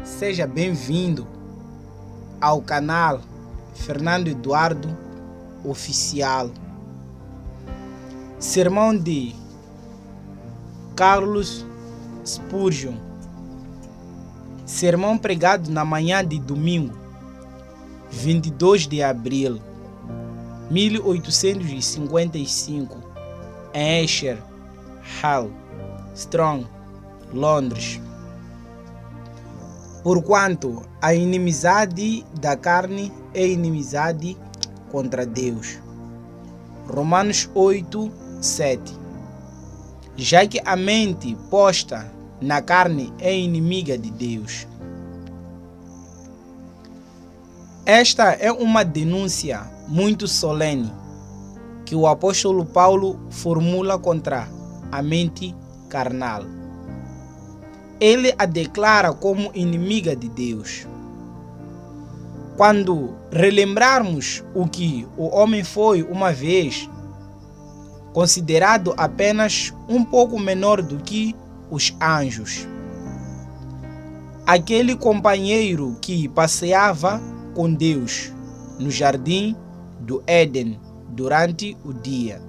Seja bem-vindo ao canal Fernando Eduardo Oficial. Sermão de Charles Spurgeon. Sermão pregado na manhã de domingo, 22 de abril, 1855, em Esher Hall, Strong, Londres. Porquanto a inimizade da carne é inimizade contra Deus. Romanos 8, 7. Já que a mente posta na carne é inimiga de Deus. Esta é uma denúncia muito solene que o apóstolo Paulo formula contra a mente carnal. Ele a declara como inimiga de Deus. Quando relembrarmos o que o homem foi uma vez, considerado apenas um pouco menor do que os anjos, aquele companheiro que passeava com Deus no jardim do Éden durante o dia.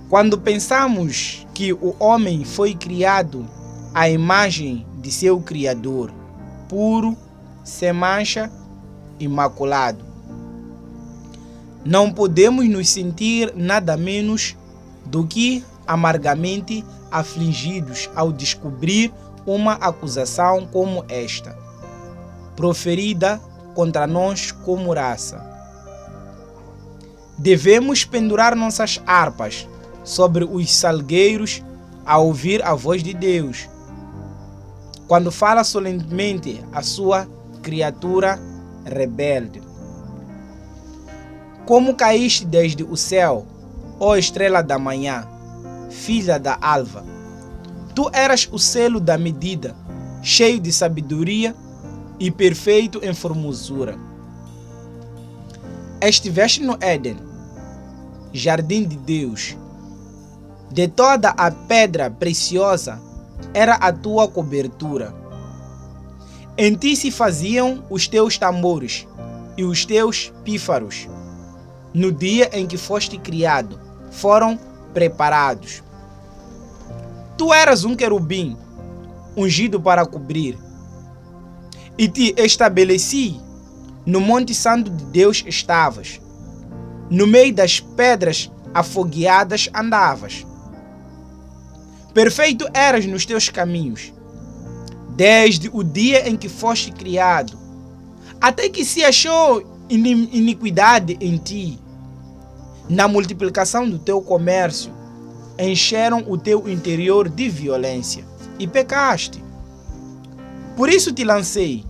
Quando pensamos que o homem foi criado à imagem de seu Criador, puro, sem mancha, imaculado, não podemos nos sentir nada menos do que amargamente afligidos ao descobrir uma acusação como esta, proferida contra nós como raça. Devemos pendurar nossas harpas sobre os salgueiros a ouvir a voz de Deus, quando fala solenemente a sua criatura rebelde. Como caíste desde o céu, ó estrela da manhã, filha da alva, tu eras o selo da medida, cheio de sabedoria e perfeito em formosura. Estiveste no Éden, jardim de Deus. De toda a pedra preciosa era a tua cobertura. Em ti se faziam os teus tambores e os teus pífaros. No dia em que foste criado, foram preparados. Tu eras um querubim, ungido para cobrir. E te estabeleci, no Monte Santo de Deus estavas. No meio das pedras afogueadas andavas. Perfeito eras nos teus caminhos, desde o dia em que foste criado, até que se achou iniquidade em ti. Na multiplicação do teu comércio, encheram o teu interior de violência, e pecaste. Por isso te lancei,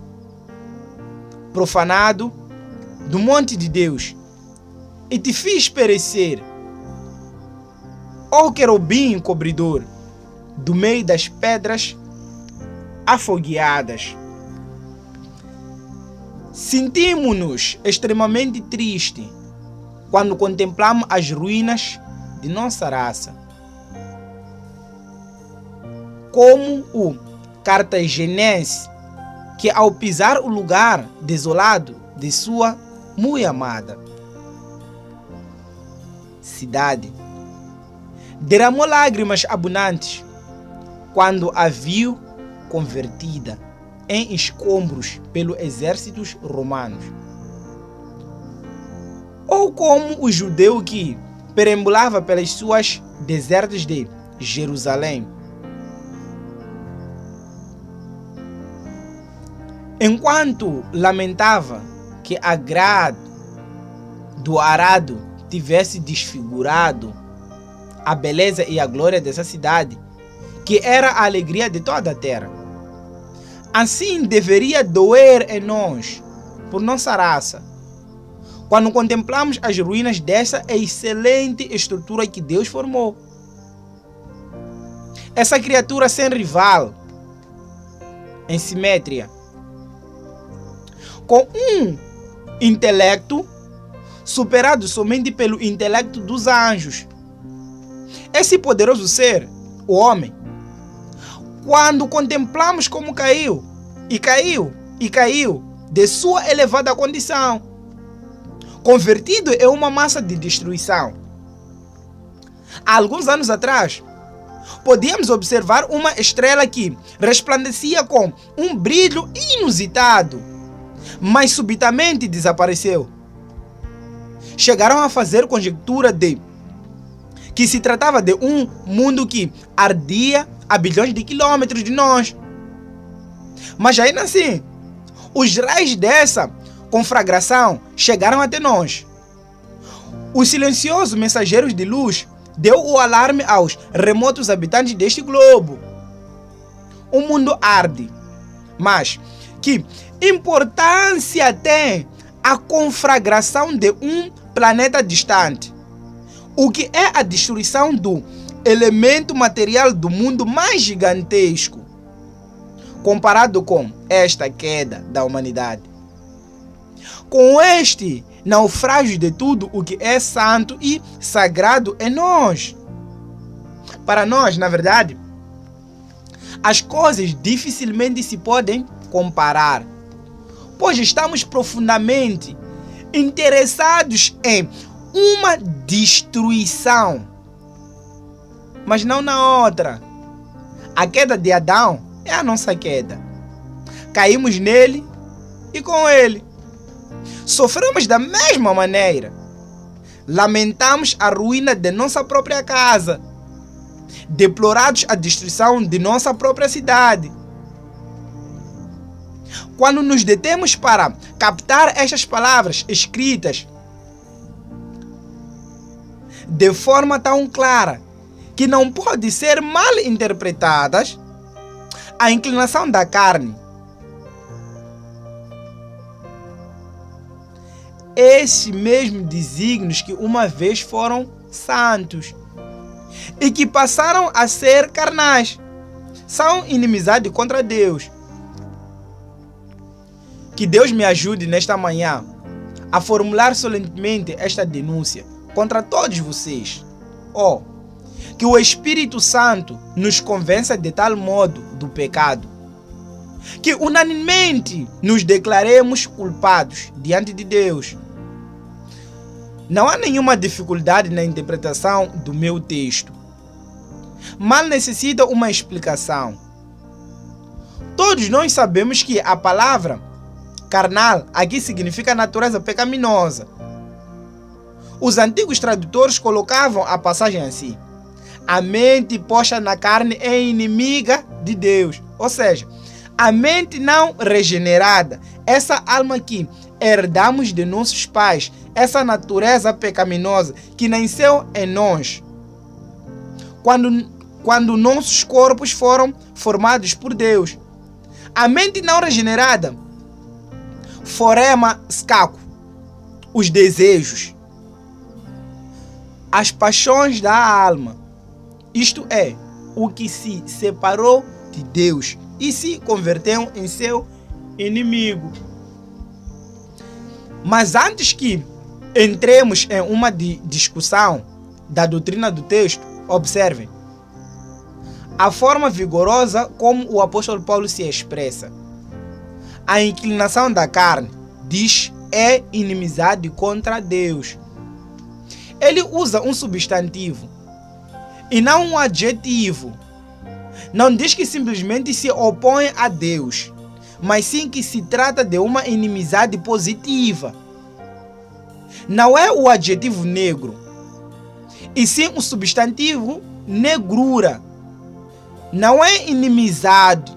profanado, do monte de Deus, e te fiz perecer, ó querubim cobridor, do meio das pedras afogueadas. Sentimos-nos extremamente tristes quando contemplamos as ruínas de nossa raça. Como o cartaginense que, ao pisar o lugar desolado de sua muito amada cidade, derramou lágrimas abundantes quando a viu convertida em escombros pelos exércitos romanos. Ou como o judeu que perambulava pelas suas desertas de Jerusalém, enquanto lamentava que a grade do arado tivesse desfigurado a beleza e a glória dessa cidade, que era a alegria de toda a terra. Assim deveria doer em nós, por nossa raça, quando contemplamos as ruínas dessa excelente estrutura que Deus formou. Essa criatura sem rival, em simetria, com um intelecto superado somente pelo intelecto dos anjos. Esse poderoso ser, o homem, quando contemplamos como caiu de sua elevada condição, convertido em uma massa de destruição. Há alguns anos atrás, podíamos observar uma estrela que resplandecia com um brilho inusitado, mas subitamente desapareceu. Chegaram a fazer conjectura de que se tratava de um mundo que ardia a bilhões de quilômetros de nós. Mas ainda assim, os raios dessa conflagração chegaram até nós. Os silenciosos mensageiros de luz deu o alarme aos remotos habitantes deste globo. O mundo arde, mas que importância tem a conflagração de um planeta distante? O que é a destruição do elemento material do mundo mais gigantesco, comparado com esta queda da humanidade? Com este naufrágio de tudo o que é santo e sagrado em nós. Para nós, na verdade, as coisas dificilmente se podem comparar, pois estamos profundamente interessados em uma destruição, mas não na outra. A queda de Adão é a nossa queda. Caímos nele e com ele. Sofremos da mesma maneira. Lamentamos a ruína de nossa própria casa. Deplorados a destruição de nossa própria cidade. Quando nos detemos para captar estas palavras escritas de forma tão clara que não pode ser mal interpretadas, a inclinação da carne, esses mesmos desígnios que uma vez foram santos e que passaram a ser carnais, são inimizade contra Deus. Que Deus me ajude nesta manhã a formular solenemente esta denúncia contra todos vocês. Que o Espírito Santo nos convença de tal modo do pecado, que unanimemente nos declaremos culpados diante de Deus. Não há nenhuma dificuldade na interpretação do meu texto, mas necessita uma explicação. Todos nós sabemos que a palavra carnal aqui significa natureza pecaminosa. Os antigos tradutores colocavam a passagem assim: a mente posta na carne é inimiga de Deus. Ou seja, a mente não regenerada, essa alma que herdamos de nossos pais, essa natureza pecaminosa que nasceu em nós, quando nossos corpos foram formados por Deus. A mente não regenerada forma escaco, os desejos, as paixões da alma. Isto é, o que se separou de Deus e se converteu em seu inimigo. Mas antes que entremos em uma discussão da doutrina do texto, observem a forma vigorosa como o apóstolo Paulo se expressa. A inclinação da carne, diz, é inimizade contra Deus. Ele usa um substantivo e não um adjetivo. Não diz que simplesmente se opõe a Deus, mas sim que se trata de uma inimizade positiva. Não é o adjetivo negro, e sim o substantivo negrura. Não é inimizade,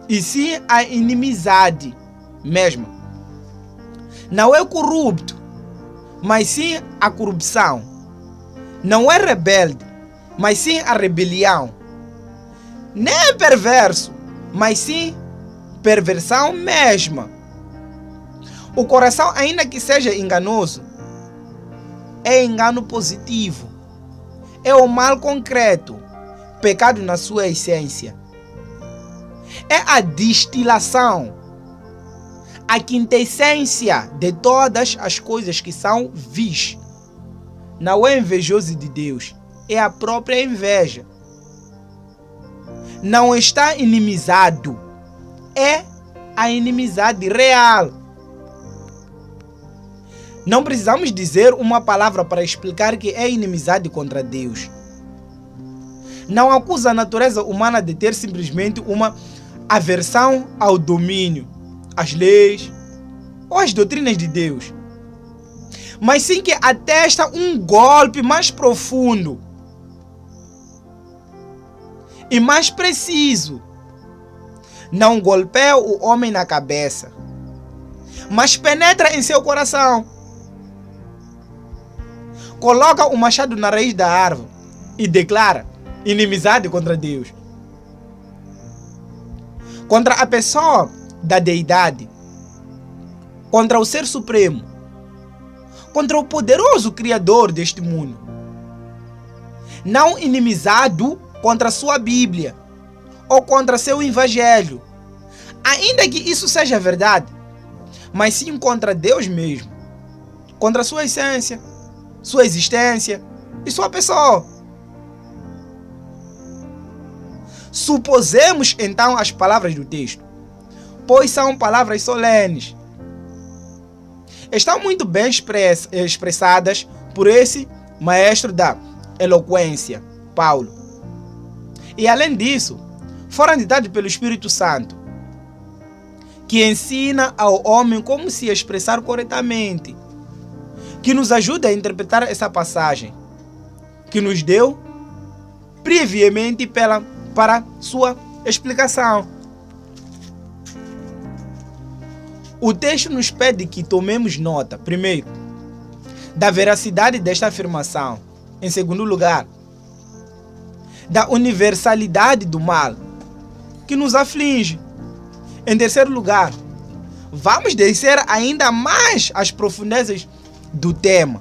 e sim a inimizade mesmo. Não é corrupto, mas sim a corrupção. Não é rebelde, mas sim a rebelião. Nem é perverso, mas sim perversão mesma. O coração, ainda que seja enganoso, é engano positivo. É o mal concreto, pecado na sua essência. É a destilação, a quintessência de todas as coisas que são vis. Não é invejoso de Deus, é a própria inveja. não está inimizado, é a inimizade real. Não precisamos dizer uma palavra para explicar que é inimizade contra Deus. Não acusa a natureza humana de ter simplesmente uma aversão ao domínio, às leis ou às doutrinas de Deus, mas sim que atesta um golpe mais profundo e mais preciso. Não golpeia o homem na cabeça, mas penetra em seu coração. Coloca o machado na raiz da árvore e declara inimizade contra Deus, contra a pessoa da deidade, contra o Ser Supremo, contra o poderoso Criador deste mundo. Não inimizado contra sua Bíblia ou contra seu Evangelho, ainda que isso seja verdade, mas sim contra Deus mesmo, contra sua essência, sua existência e sua pessoa. Supusemos então as palavras do texto, pois são palavras solenes. Estão muito bem expressadas por esse maestro da eloquência, Paulo. E além disso, foram ditados pelo Espírito Santo, que ensina ao homem como se expressar corretamente, que nos ajuda a interpretar essa passagem, que nos deu previamente para sua explicação. O texto nos pede que tomemos nota, primeiro, da veracidade desta afirmação. Em segundo lugar, da universalidade do mal que nos aflige. Em terceiro lugar, vamos descer ainda mais às profundezas do tema,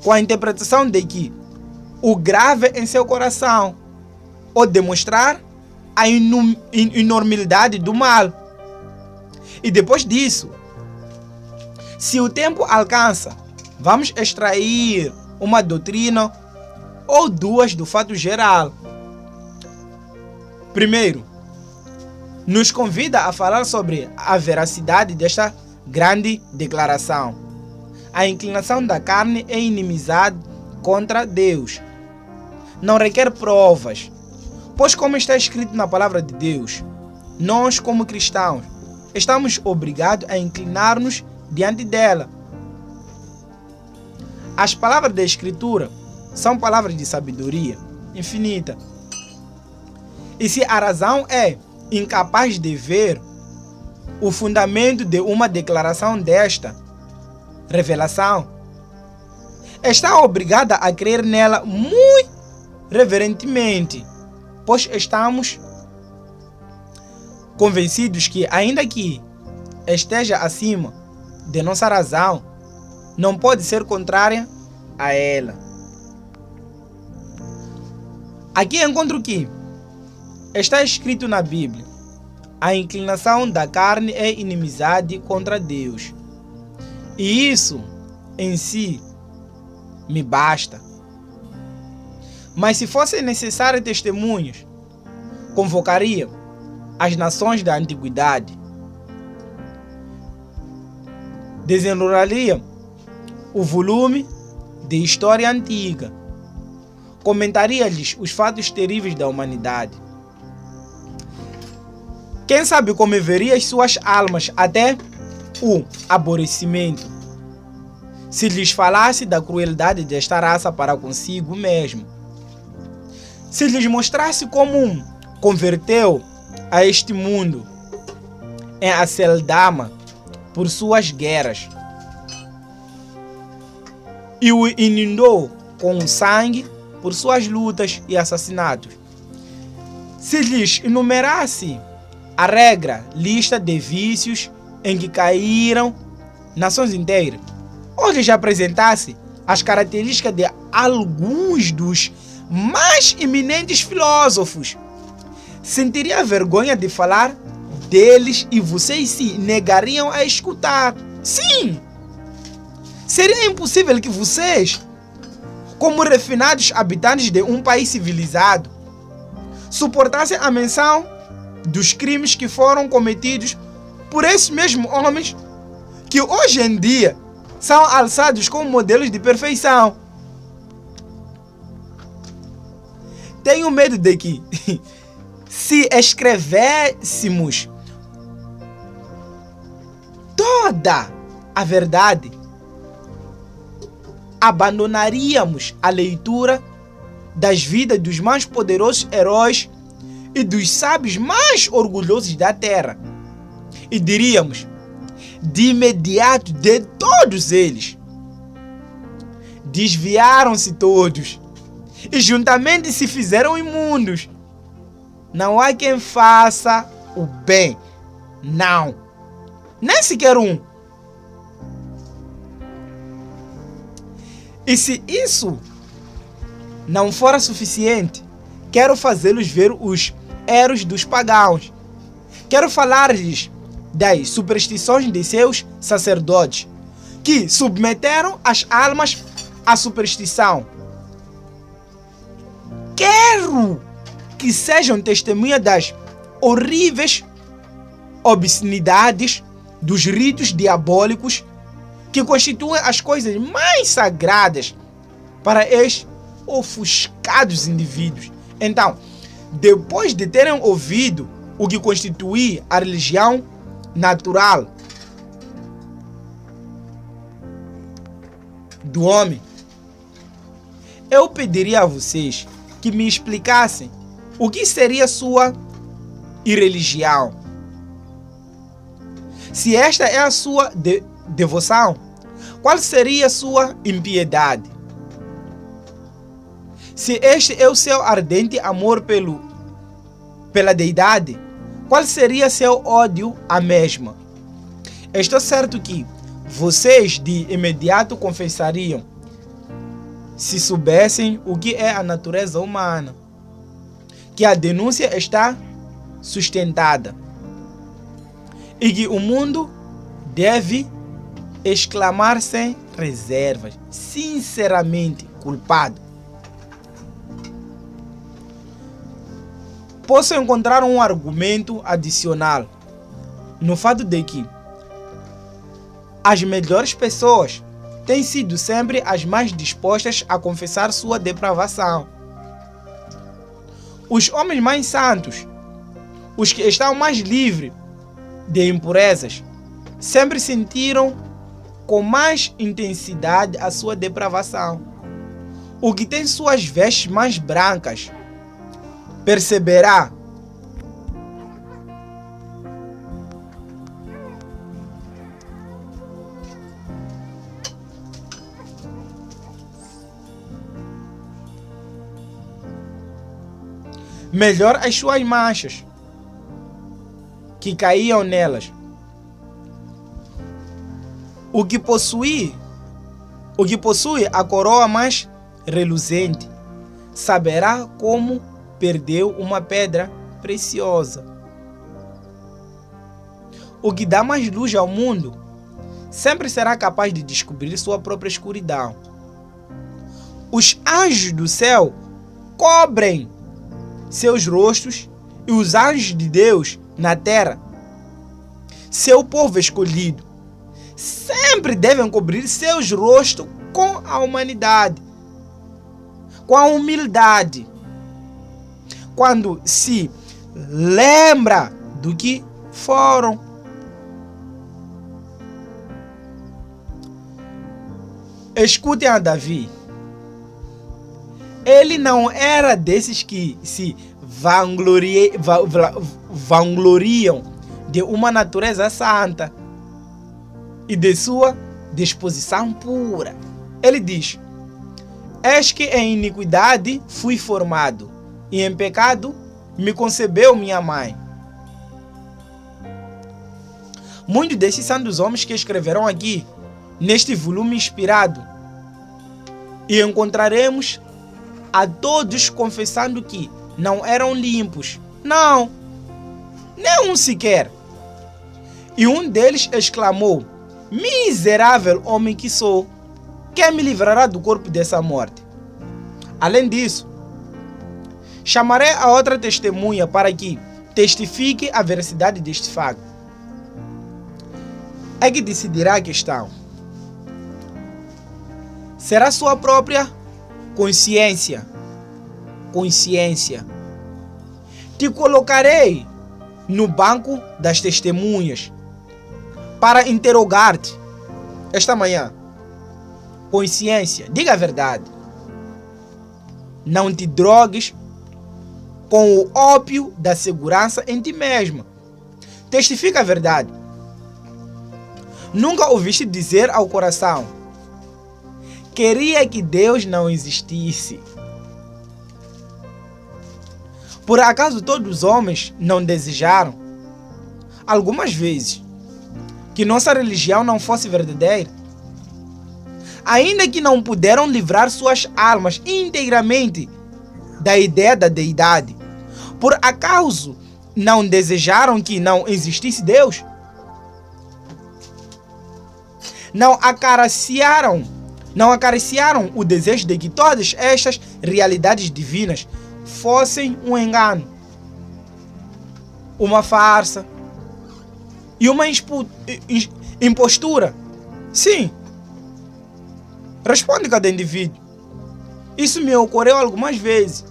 com a interpretação de que o grave em seu coração, ou demonstrar a enormidade do mal. E depois disso, se o tempo alcança, vamos extrair uma doutrina ou duas do fato geral. Primeiro, nos convida a falar sobre a veracidade desta grande declaração. A inclinação da carne é inimizade contra Deus. Não requer provas, pois, como está escrito na palavra de Deus, nós, como cristãos, estamos obrigados a inclinar-nos diante dela. As palavras da Escritura são palavras de sabedoria infinita. E se a razão é incapaz de ver o fundamento de uma declaração desta revelação, está obrigada a crer nela muito reverentemente, pois estamos convencidos que, ainda que esteja acima de nossa razão, não pode ser contrária a ela. Aqui encontro que está escrito na Bíblia: a inclinação da carne é inimizade contra Deus. E isso em si me basta. Mas se fossem necessários testemunhos, convocaria as nações da antiguidade, desenrolaria o volume de história antiga, comentaria-lhes os fatos terríveis da humanidade. Quem sabe comoveria as suas almas até o aborrecimento, se lhes falasse da crueldade desta raça para consigo mesmo, se lhes mostrasse como converteu a este mundo em aceldama por suas guerras e o inundou com sangue por suas lutas e assassinatos, se lhes enumerasse a regra lista de vícios em que caíram nações inteiras, ou lhes apresentasse as características de alguns dos mais eminentes filósofos, sentiria vergonha de falar deles e vocês se negariam a escutar. Sim! Seria impossível que vocês, como refinados habitantes de um país civilizado, suportassem a menção dos crimes que foram cometidos por esses mesmos homens que hoje em dia são alçados como modelos de perfeição. Tenho medo de que, se escrevêssemos toda a verdade, abandonaríamos a leitura das vidas dos mais poderosos heróis e dos sábios mais orgulhosos da terra. E diríamos, de imediato, de todos eles, desviaram-se todos e juntamente se fizeram imundos. Não há quem faça o bem, não, nem sequer um. E se isso não for suficiente, quero fazê-los ver os erros dos pagãos. Quero falar-lhes das superstições de seus sacerdotes, que submeteram as almas à superstição. Quero que sejam testemunha das horríveis obscenidades dos ritos diabólicos que constituem as coisas mais sagradas para estes ofuscados indivíduos. Então, depois de terem ouvido o que constitui a religião natural do homem, eu pediria a vocês que me explicassem o que seria sua irreligião. Se esta é a sua devoção, qual seria a sua impiedade? Se este é o seu ardente amor pela deidade, qual seria seu ódio à mesma? Estou certo que vocês de imediato confessariam, se soubessem o que é a natureza humana, que a denúncia está sustentada e que o mundo deve exclamar sem reservas, sinceramente culpado. Posso encontrar um argumento adicional no fato de que as melhores pessoas têm sido sempre as mais dispostas a confessar sua depravação. Os homens mais santos, os que estão mais livres de impurezas, sempre sentiram com mais intensidade a sua depravação. O que tem suas vestes mais brancas perceberá melhor as suas manchas que caíam nelas. O que possui a coroa mais reluzente saberá como perdeu uma pedra preciosa. O que dá mais luz ao mundo sempre será capaz de descobrir sua própria escuridão. Os anjos do céu cobrem seus rostos e os anjos de Deus na terra, seu povo escolhido, sempre devem cobrir seus rostos com a humanidade, com a humildade, quando se lembra do que foram. Escutem a Davi. Ele não era desses que se vangloriam de uma natureza santa e de sua disposição pura. Ele diz: eis que em iniquidade fui formado, e em pecado me concebeu minha mãe. Muitos desses santos homens que escreverão aqui, neste volume inspirado, e encontraremos a todos confessando que não eram limpos. Não, nem um sequer. E um deles exclamou: miserável homem que sou, quem me livrará do corpo dessa morte? Além disso, Chamarei a outra testemunha para que testifique a veracidade deste facto. É que decidirá a questão. Será sua própria consciência. Te colocarei no banco das testemunhas para interrogar-te esta manhã. Consciência, diga a verdade. Não te drogues com o ópio da segurança em ti mesma. Testifica a verdade. Nunca ouviste dizer ao coração: queria que Deus não existisse. Por acaso todos os homens não desejaram, algumas vezes, que nossa religião não fosse verdadeira? Ainda que não puderam livrar suas almas inteiramente da ideia da deidade, por acaso não desejaram que não existisse Deus? Não acariciaram o desejo de que todas estas realidades divinas fossem um engano, uma farsa e uma impostura? Sim. Responde cada indivíduo. Isso me ocorreu algumas vezes.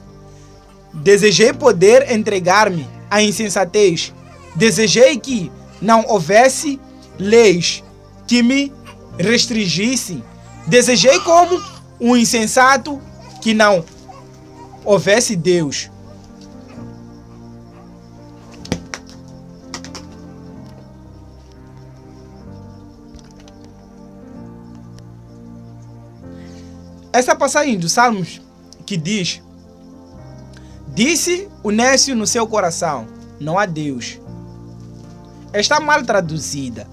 Desejei poder entregar-me à insensatez. Desejei que não houvesse leis que me restringissem. Desejei como um insensato que não houvesse Deus. Essa passagem dos Salmos que diz: disse o nécio no seu coração, não há Deus, está mal traduzida.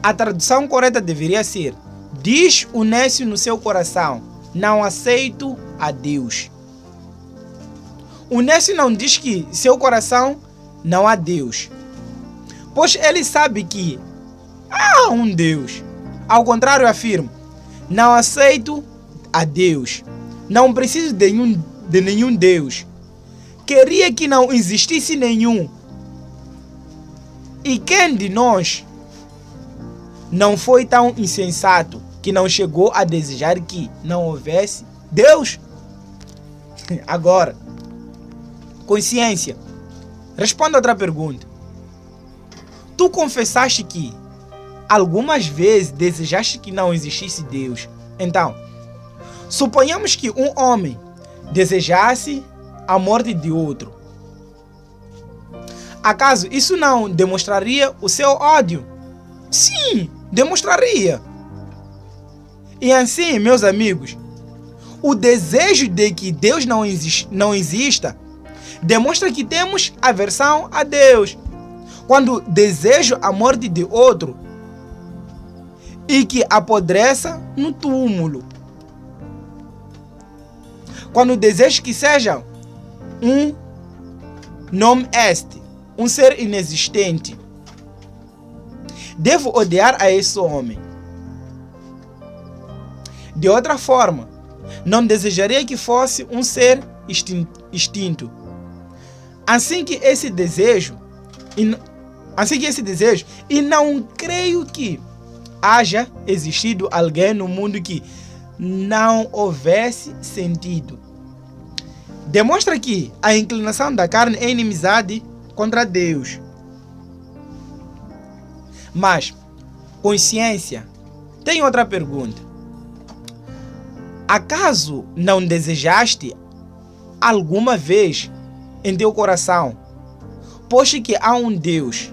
A tradução correta deveria ser: diz o nécio no seu coração, não aceito a Deus. O nécio não diz que seu coração não há Deus, pois ele sabe que há um Deus. Ao contrário, afirma: não aceito a Deus. Não preciso de nenhum Deus. Queria que não existisse nenhum. E quem de nós não foi tão insensato que não chegou a desejar que não houvesse Deus? Agora, consciência. Responda outra pergunta. Tu confessaste que algumas vezes desejaste que não existisse Deus. Então, suponhamos que um homem desejasse a morte de outro. Acaso isso não demonstraria o seu ódio? Sim, demonstraria. E assim, meus amigos, o desejo de que Deus não exista demonstra que temos aversão a Deus. Quando desejo a morte de outro e que apodreça no túmulo. Quando desejo que seja um non est, um ser inexistente, devo odiar a esse homem. De outra forma, não desejaria que fosse um ser extinto. Assim que esse desejo, e não creio que haja existido alguém no mundo que não houvesse sentido. Demonstra que a inclinação da carne é inimizade contra Deus. Mas, consciência, tem outra pergunta. Acaso não desejaste alguma vez em teu coração, posto que há um Deus,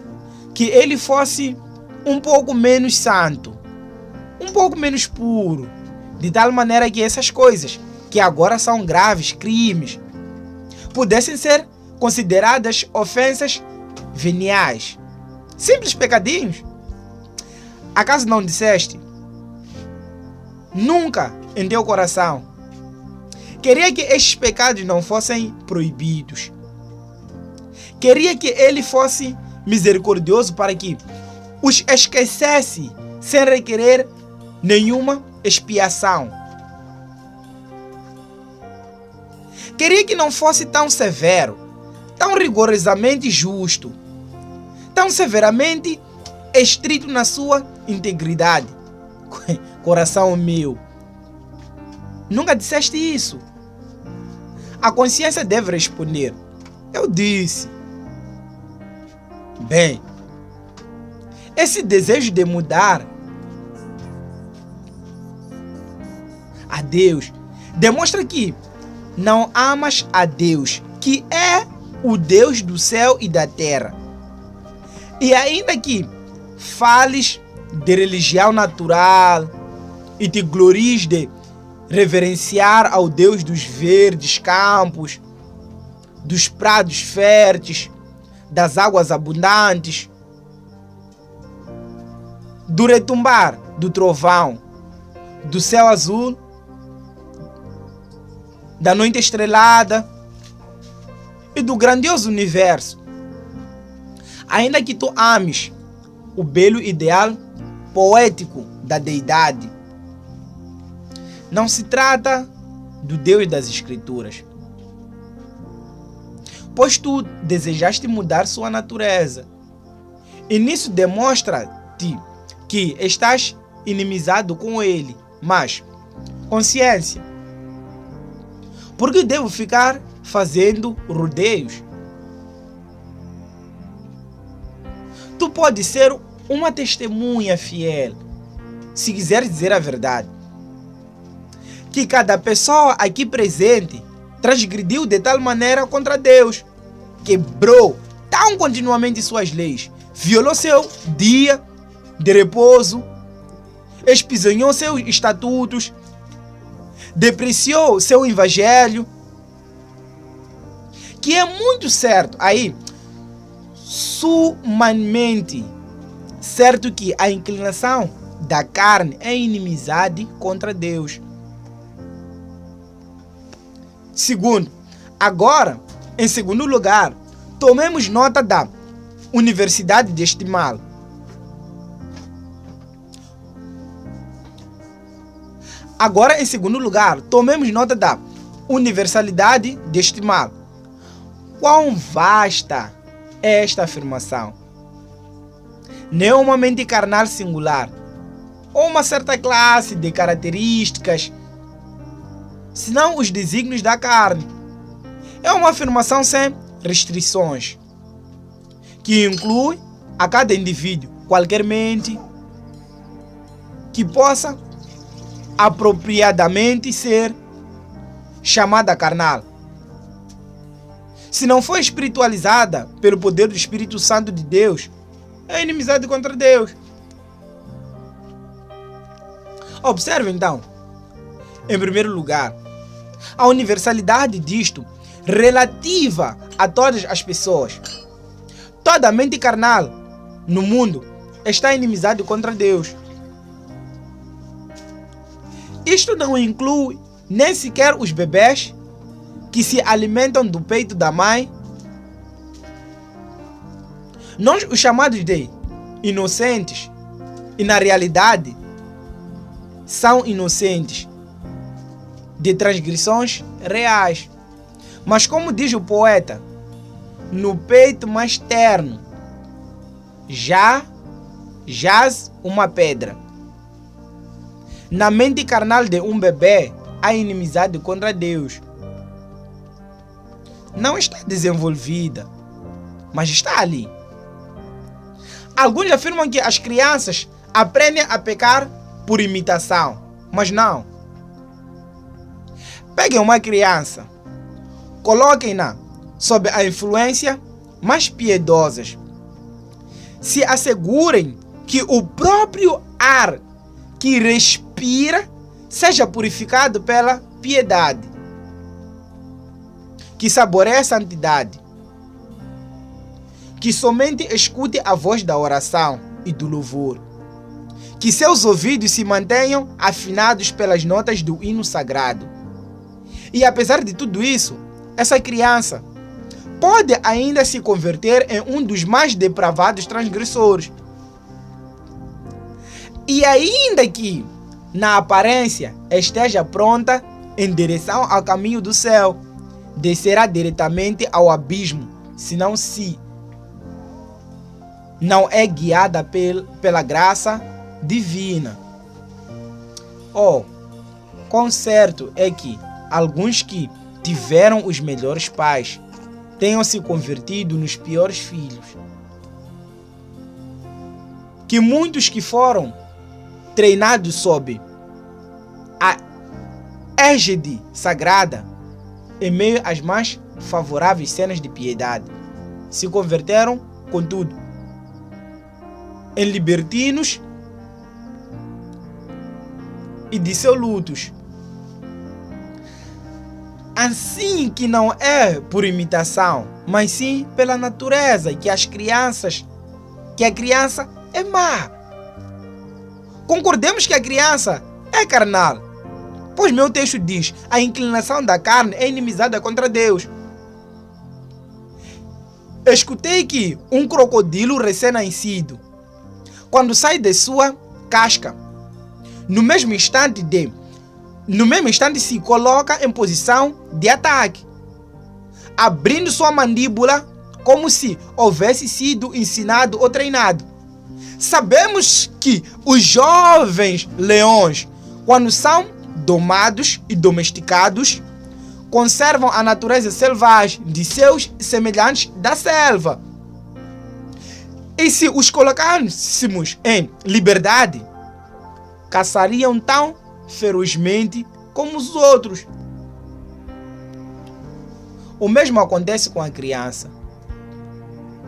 que ele fosse um pouco menos santo, um pouco menos puro, de tal maneira que essas coisas, que agora são graves crimes, pudessem ser consideradas ofensas veniais, simples pecadinhos? Acaso não disseste nunca em teu coração: queria que estes pecados não fossem proibidos? Queria que ele fosse misericordioso para que os esquecesse sem requerer nenhuma expiação. queria que não fosse tão severo, tão rigorosamente justo, tão severamente estrito na sua integridade. Coração meu, nunca disseste isso. A consciência deve responder: eu disse. Bem, esse desejo de mudar a Deus demonstra que não amas a Deus, que é o Deus do céu e da terra. E ainda que fales de religião natural e te glories de reverenciar ao Deus dos verdes campos, dos prados férteis, das águas abundantes, do retumbar do trovão, do céu azul, da noite estrelada e do grandioso universo. Ainda que tu ames o belo ideal poético da deidade, não se trata do Deus das Escrituras, pois tu desejaste mudar sua natureza, e nisso demonstra-te que estás inimizado com ele. Mas, consciência, por que devo ficar fazendo rodeios? Tu podes ser uma testemunha fiel, se quiser dizer a verdade, que cada pessoa aqui presente transgrediu de tal maneira contra Deus, quebrou tão continuamente suas leis, violou seu dia de repouso, espisonhou seus estatutos, depreciou seu evangelho, que é muito certo aí, sumamente certo, que a inclinação da carne é inimizade contra Deus. Em segundo lugar, tomemos nota da universidade deste mal. Agora, em segundo lugar, tomemos nota da universalidade deste mal. Quão vasta é esta afirmação? Não uma mente carnal singular, ou uma certa classe de características, senão os desígnios da carne. É uma afirmação sem restrições, que inclui a cada indivíduo qualquer mente que possa apropriadamente ser chamada carnal, se não for espiritualizada pelo poder do Espírito Santo de Deus, é inimizade contra Deus. Observe então, em primeiro lugar, a universalidade disto relativa a todas as pessoas. Toda mente carnal no mundo está inimizade contra Deus. Isto não inclui nem sequer os bebês que se alimentam do peito da mãe. Nós os chamados de inocentes, e na realidade são inocentes de transgressões reais. Mas como diz o poeta, no peito mais terno já jaz uma pedra. Na mente carnal de um bebê há inimizade contra Deus. Não está desenvolvida, mas está ali. Alguns afirmam que as crianças aprendem a pecar por imitação, mas não. Peguem uma criança, coloquem-na sob a influência mais piedosas. Se assegurem que o próprio ar que respira seja purificado pela piedade, que saboreie a santidade, que somente escute a voz da oração e do louvor, que seus ouvidos se mantenham afinados pelas notas do hino sagrado. E apesar de tudo isso, essa criança pode ainda se converter em um dos mais depravados transgressores. E ainda que, na aparência, esteja pronta em direção ao caminho do céu, descerá diretamente ao abismo, se não é guiada pela graça divina. Quão certo é que alguns que tiveram os melhores pais tenham se convertido nos piores filhos. Que muitos que foram treinados sob a égide sagrada, em meio às mais favoráveis cenas de piedade, se converteram, contudo, em libertinos e dissolutos. Assim que não é por imitação, mas sim pela natureza, que a criança é má. Concordemos que a criança é carnal, pois meu texto diz: a inclinação da carne é inimizada contra Deus. Escutei que um crocodilo recém-nascido, quando sai de sua casca, no mesmo instante se coloca em posição de ataque, abrindo sua mandíbula como se houvesse sido ensinado ou treinado. Sabemos que os jovens leões, quando são domados e domesticados, conservam a natureza selvagem de seus semelhantes da selva. E se os colocássemos em liberdade, caçariam tão ferozmente como os outros. O mesmo acontece com a criança.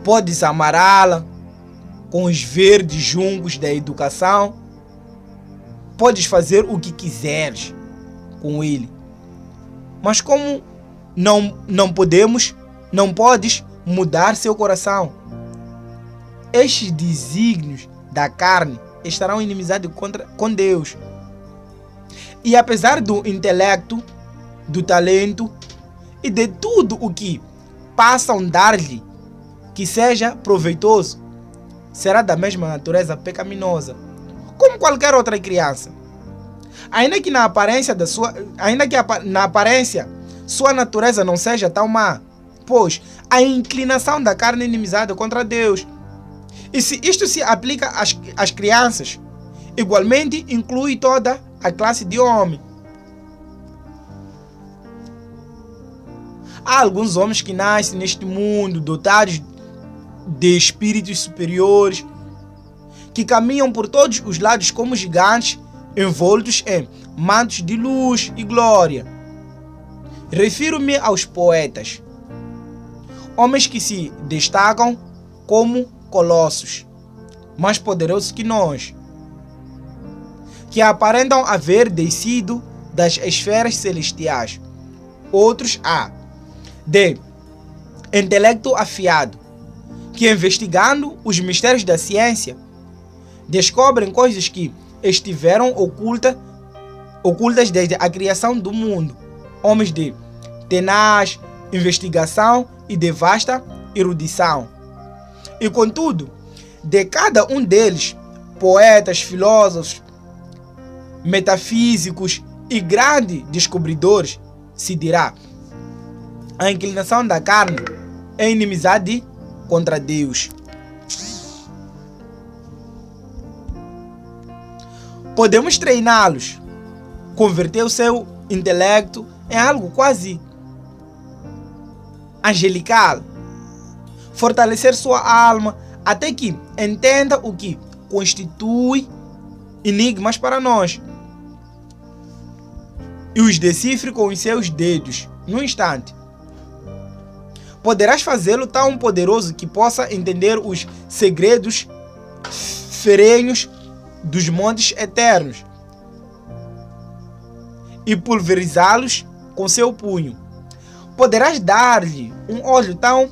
Podes amarrá-la com os verdes juncos da educação. Podes fazer o que quiseres com ele. Mas como não podes mudar seu coração. Estes desígnios da carne estarão em inimizade com Deus. E apesar do intelecto, do talento e de tudo o que passam dar-lhe que seja proveitoso, será da mesma natureza pecaminosa, como qualquer outra criança. Ainda que na aparência sua natureza não seja tão má, pois a inclinação da carne é inimizada contra Deus. E se isto se aplica às crianças, igualmente inclui toda a classe de homem. Há alguns homens que nascem neste mundo dotados de espíritos superiores, que caminham por todos os lados como gigantes, envoltos em mantos de luz e glória. Refiro-me aos poetas, homens que se destacam como colossos, mais poderosos que nós, que aparentam haver descido das esferas celestiais. Outros de intelecto afiado, que investigando os mistérios da ciência, descobrem coisas que estiveram ocultas desde a criação do mundo. Homens de tenaz investigação e de vasta erudição. E contudo, de cada um deles, poetas, filósofos, metafísicos e grandes descobridores, se dirá: a inclinação da carne é inimizade contra Deus. Podemos treiná-los, converter o seu intelecto em algo quase angelical, fortalecer sua alma até que entenda o que constitui enigmas para nós e os decifre com os seus dedos num instante. Poderás fazê-lo tão poderoso que possa entender os segredos ferrenhos dos montes eternos e pulverizá-los com seu punho. Poderás dar-lhe um olho tão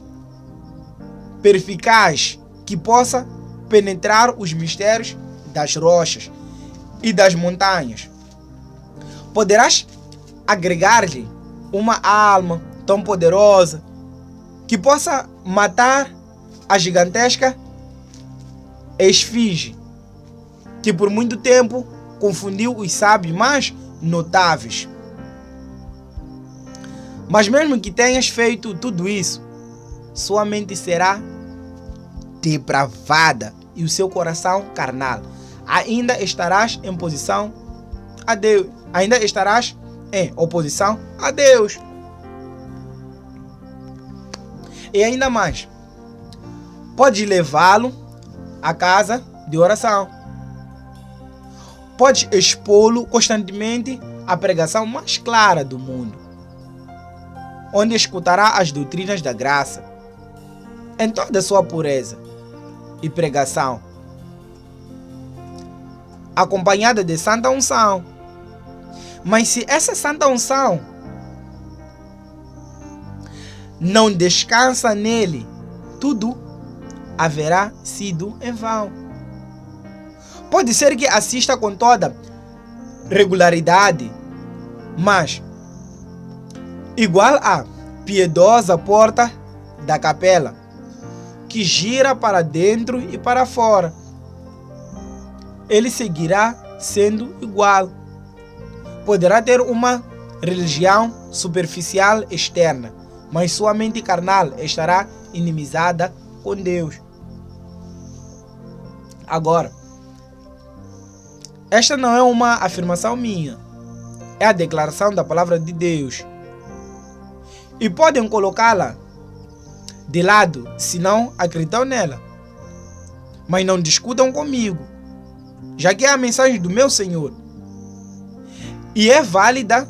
perspicaz que possa penetrar os mistérios das rochas e das montanhas. Poderás agregar-lhe uma alma tão poderosa que possa matar a gigantesca esfinge, que por muito tempo confundiu os sábios mais notáveis. Mas mesmo que tenhas feito tudo isso, sua mente será depravada e o seu coração carnal. Ainda estarás em posição a Deus. Ainda estarás em oposição a Deus. E ainda mais, pode levá-lo à casa de oração. Pode expô-lo constantemente à pregação mais clara do mundo, onde escutará as doutrinas da graça em toda a sua pureza e pregação, acompanhada de santa unção. Mas se essa santa unção não descansa nele, tudo haverá sido em vão. Pode ser que assista com toda regularidade, mas igual à piedosa porta da capela, que gira para dentro e para fora, ele seguirá sendo igual. Poderá ter uma religião superficial externa, mas sua mente carnal estará inimizada com Deus. Agora, esta não é uma afirmação minha, é a declaração da palavra de Deus. E podem colocá-la de lado se não acreditam nela. Mas não discutam comigo, já que é a mensagem do meu Senhor. E é válida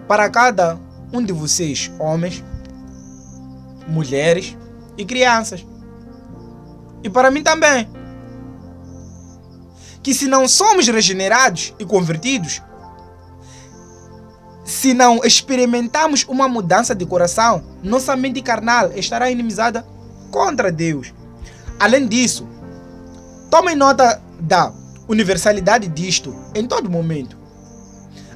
para cada um de vocês, homens, mulheres e crianças. E para mim também. Que se não somos regenerados e convertidos, se não experimentamos uma mudança de coração, nossa mente carnal estará inimizada contra Deus. Além disso, tomem nota da universalidade disto em todo momento.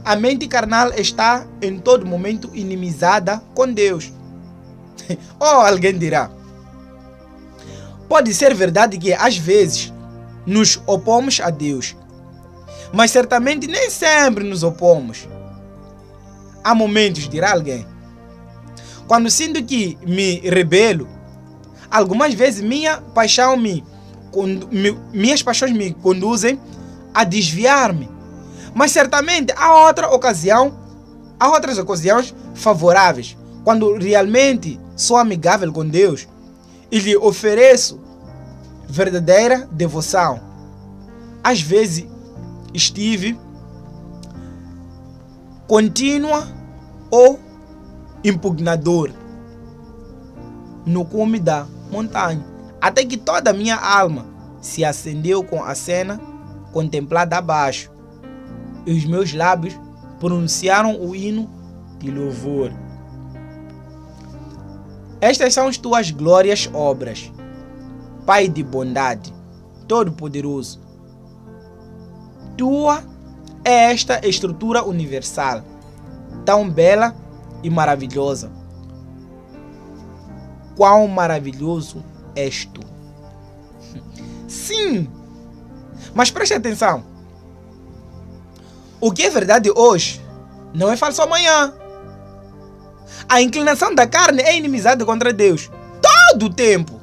A mente carnal está em todo momento inimizada com Deus. Ou alguém dirá, pode ser verdade que às vezes nos opomos a Deus, mas certamente nem sempre nos opomos. Há momentos, dirá alguém, quando sinto que me rebelo, algumas vezes minhas paixões me conduzem a desviar-me. Mas certamente há outras ocasiões favoráveis, quando realmente sou amigável com Deus e lhe ofereço verdadeira devoção. Às vezes estive contínua ou impugnador no cume da montanha, até que toda a minha alma se acendeu com a cena contemplada abaixo, e os meus lábios pronunciaram o hino de louvor. Estas são as tuas glórias obras, Pai de bondade, Todo-Poderoso. Tua é esta estrutura universal, tão bela e maravilhosa. Quão maravilhoso és tu! Sim, mas preste atenção. O que é verdade hoje não é falso amanhã. A inclinação da carne é inimizade contra Deus todo o tempo.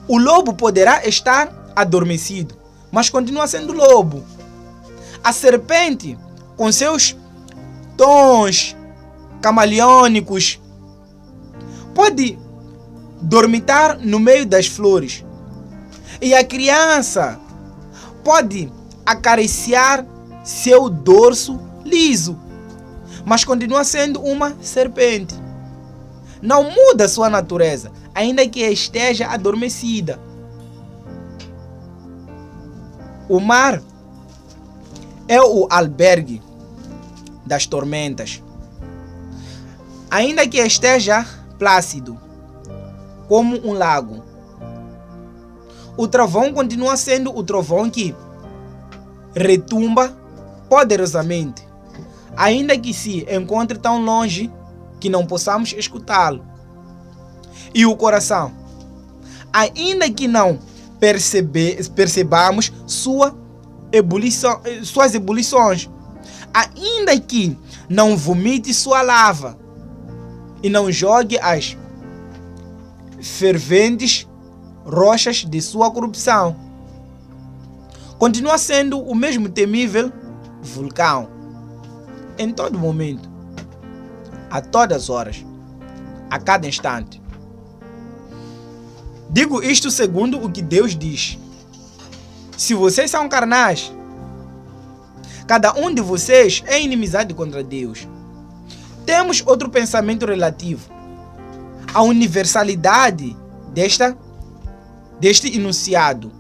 O lobo poderá estar adormecido, mas continua sendo lobo. A serpente, com seus tons camaleônicos, pode dormitar no meio das flores. E a criança pode acariciar seu dorso liso, mas continua sendo uma serpente. Não muda sua natureza, ainda que esteja adormecida. O mar é o albergue das tormentas, ainda que esteja plácido, como um lago. O trovão continua sendo o trovão que retumba poderosamente, ainda que se encontre tão longe que não possamos escutá-lo. E o coração, ainda que não percebamos suas ebulições, ainda que não vomite sua lava, e não jogue as ferventes rochas de sua corrupção. Continua sendo o mesmo temível vulcão em todo momento, a todas as horas, a cada instante. Digo isto segundo o que Deus diz. Se vocês são carnais, cada um de vocês é inimizade contra Deus. Temos outro pensamento relativo à universalidade deste enunciado.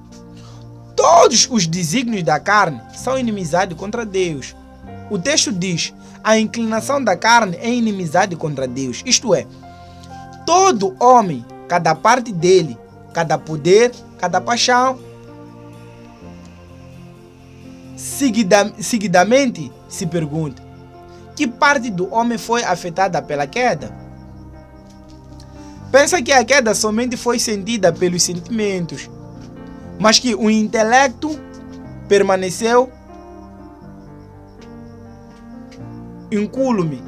Todos os desígnios da carne são inimizade contra Deus. O texto diz: a inclinação da carne é inimizade contra Deus. Isto é, todo homem, cada parte dele, cada poder, cada paixão, seguidamente se pergunta: que parte do homem foi afetada pela queda? Pensa que a queda somente foi sentida pelos sentimentos, mas que o intelecto permaneceu incólume.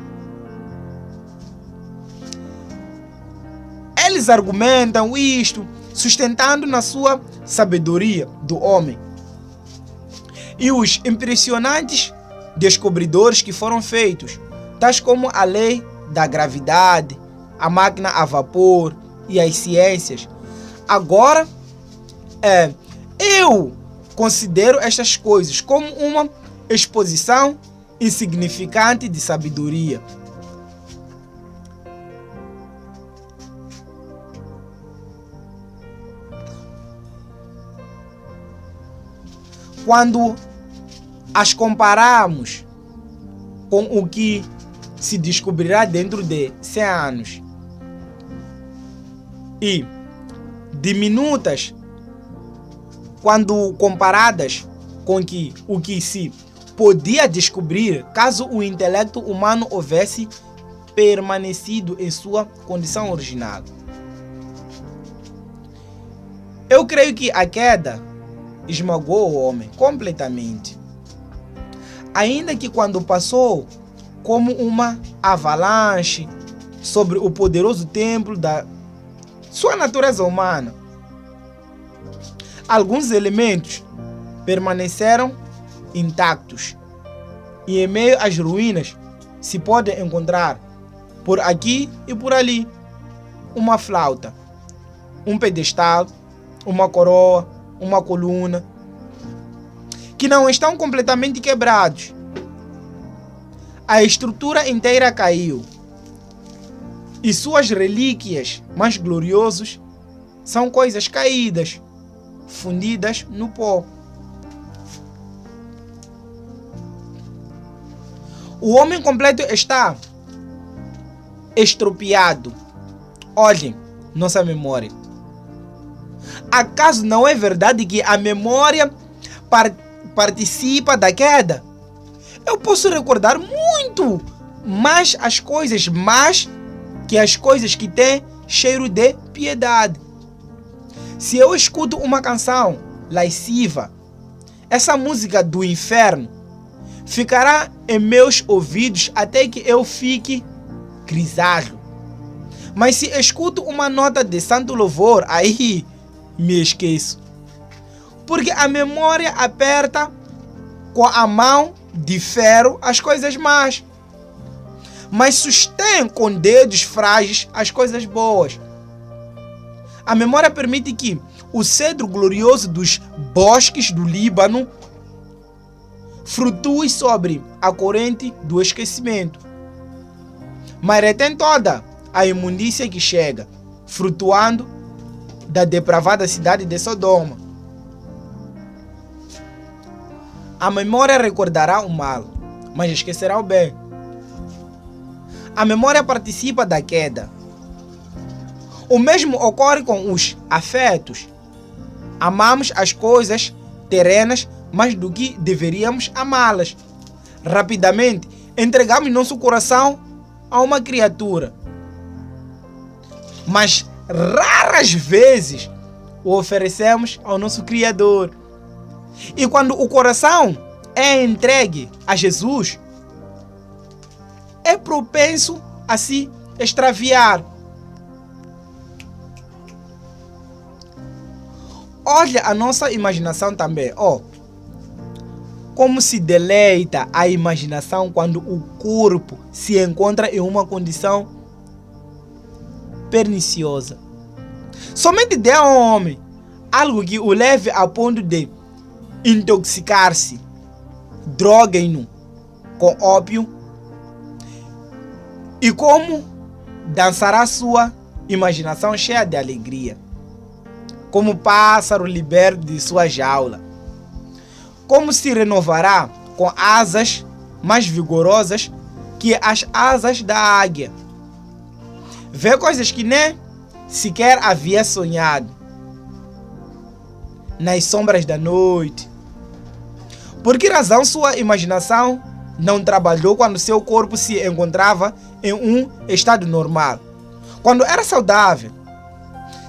Eles argumentam isto sustentando na sua sabedoria do homem e os impressionantes descobridores que foram feitos, tais como a lei da gravidade, a máquina a vapor e as ciências. Agora, eu considero estas coisas como uma exposição insignificante de sabedoria. Quando as comparamos com o que se descobrirá dentro de 100 anos e diminutas quando comparadas com o que se podia descobrir caso o intelecto humano houvesse permanecido em sua condição original. Eu creio que a queda esmagou o homem completamente. Ainda que quando passou como uma avalanche sobre o poderoso templo da sua natureza humana, alguns elementos permaneceram intactos e em meio às ruínas se pode encontrar por aqui e por ali uma flauta, um pedestal, uma coroa, uma coluna, que não estão completamente quebrados. A estrutura inteira caiu e suas relíquias mais gloriosas são coisas caídas, fundidas no pó. O homem completo está estropiado. Olhem nossa memória. Acaso não é verdade que a memória participa da queda? Eu posso recordar muito mais as coisas más que as coisas que têm cheiro de piedade. Se eu escuto uma canção lasciva, essa música do inferno ficará em meus ouvidos até que eu fique grisalho. Mas se escuto uma nota de santo louvor, aí me esqueço. Porque a memória aperta com a mão de ferro as coisas más, mas sustém com dedos frágeis as coisas boas. A memória permite que o cedro glorioso dos bosques do Líbano flutue sobre a corrente do esquecimento, mas retém toda a imundícia que chega, flutuando da depravada cidade de Sodoma. A memória recordará o mal, mas esquecerá o bem. A memória participa da queda. O mesmo ocorre com os afetos. Amamos as coisas terrenas mais do que deveríamos amá-las. Rapidamente, entregamos nosso coração a uma criatura, mas raras vezes o oferecemos ao nosso Criador. E quando o coração é entregue a Jesus, é propenso a se extraviar. Olha a nossa imaginação também. Como se deleita a imaginação quando o corpo se encontra em uma condição perniciosa. Somente dê ao homem algo que o leve a ponto de intoxicar-se. Droguem-no com ópio. E como dançará sua imaginação cheia de alegria, como pássaro liberto de sua jaula. Como se renovará com asas mais vigorosas que as asas da águia. Vê coisas que nem sequer havia sonhado nas sombras da noite. Por que razão sua imaginação não trabalhou quando seu corpo se encontrava em um estado normal, quando era saudável?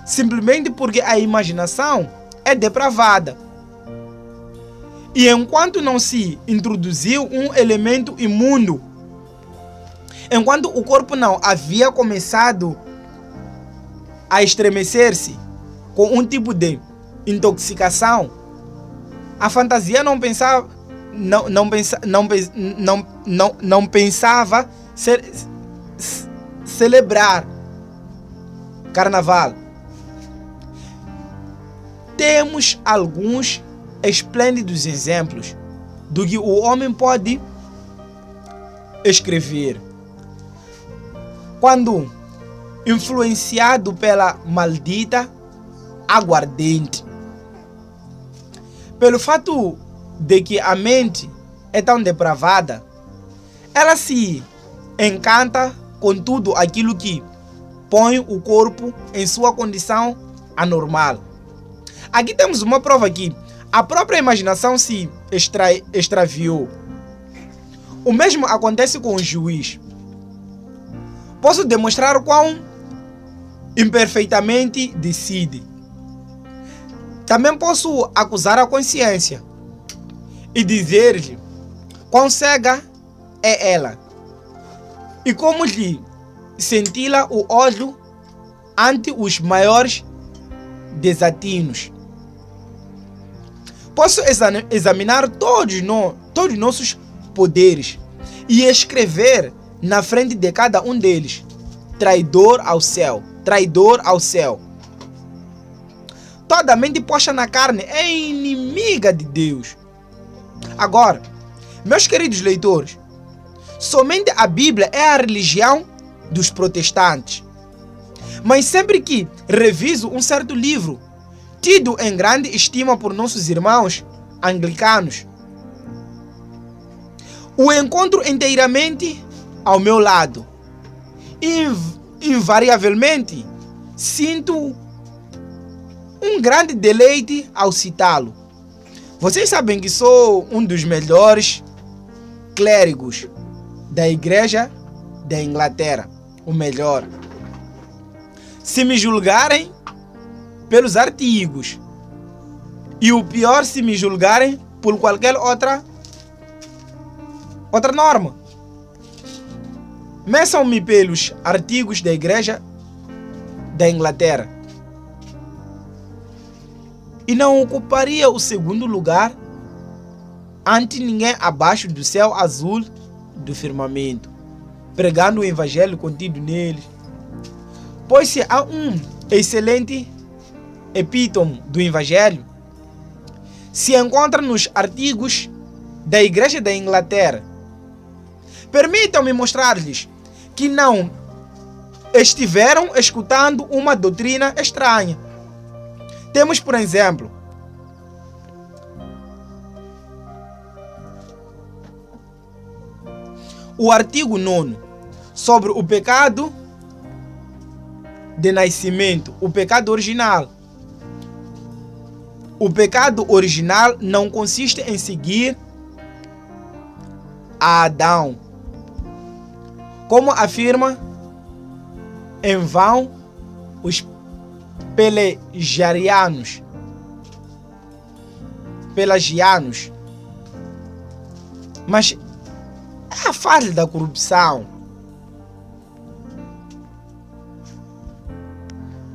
Simplesmente porque a imaginação é depravada. E enquanto não se introduziu um elemento imundo, enquanto o corpo não havia começado a estremecer-se com um tipo de intoxicação, a fantasia não pensava celebrar carnaval. Temos alguns esplêndidos exemplos do que o homem pode escrever quando influenciado pela maldita aguardente. Pelo fato de que a mente é tão depravada, ela se encanta com tudo aquilo que põe o corpo em sua condição anormal. Aqui temos uma prova que a própria imaginação se extraviou. O mesmo acontece com o juiz. Posso demonstrar quão imperfeitamente decide. Também posso acusar a consciência e dizer-lhe quão cega é ela e como lhe cintila o olho ante os maiores desatinos. Posso examinar todos nossos poderes e escrever na frente de cada um deles: traidor ao céu, traidor ao céu. Toda mente posta na carne é inimiga de Deus. Agora, meus queridos leitores, somente a Bíblia é a religião dos protestantes. Mas sempre que reviso um certo livro, tido em grande estima por nossos irmãos anglicanos, o encontro inteiramente ao meu lado. Invariavelmente, sinto um grande deleite ao citá-lo. Vocês sabem que sou um dos melhores clérigos da Igreja da Inglaterra, o melhor. Se me julgarem pelos artigos, e o pior se me julgarem por qualquer outra norma. Meçam-me pelos artigos da Igreja da Inglaterra e não ocuparia o segundo lugar ante ninguém abaixo do céu azul do firmamento, pregando o evangelho contido nele. Pois se há um excelente epítome do evangelho, se encontra nos artigos da Igreja da Inglaterra. Permitam-me mostrar-lhes que não estiveram escutando uma doutrina estranha. Temos, por exemplo, o artigo 9 sobre o pecado de nascimento, o pecado original. O pecado original não consiste em seguir a Adão, como afirma em vão os pelagianos, mas é a fase da corrupção.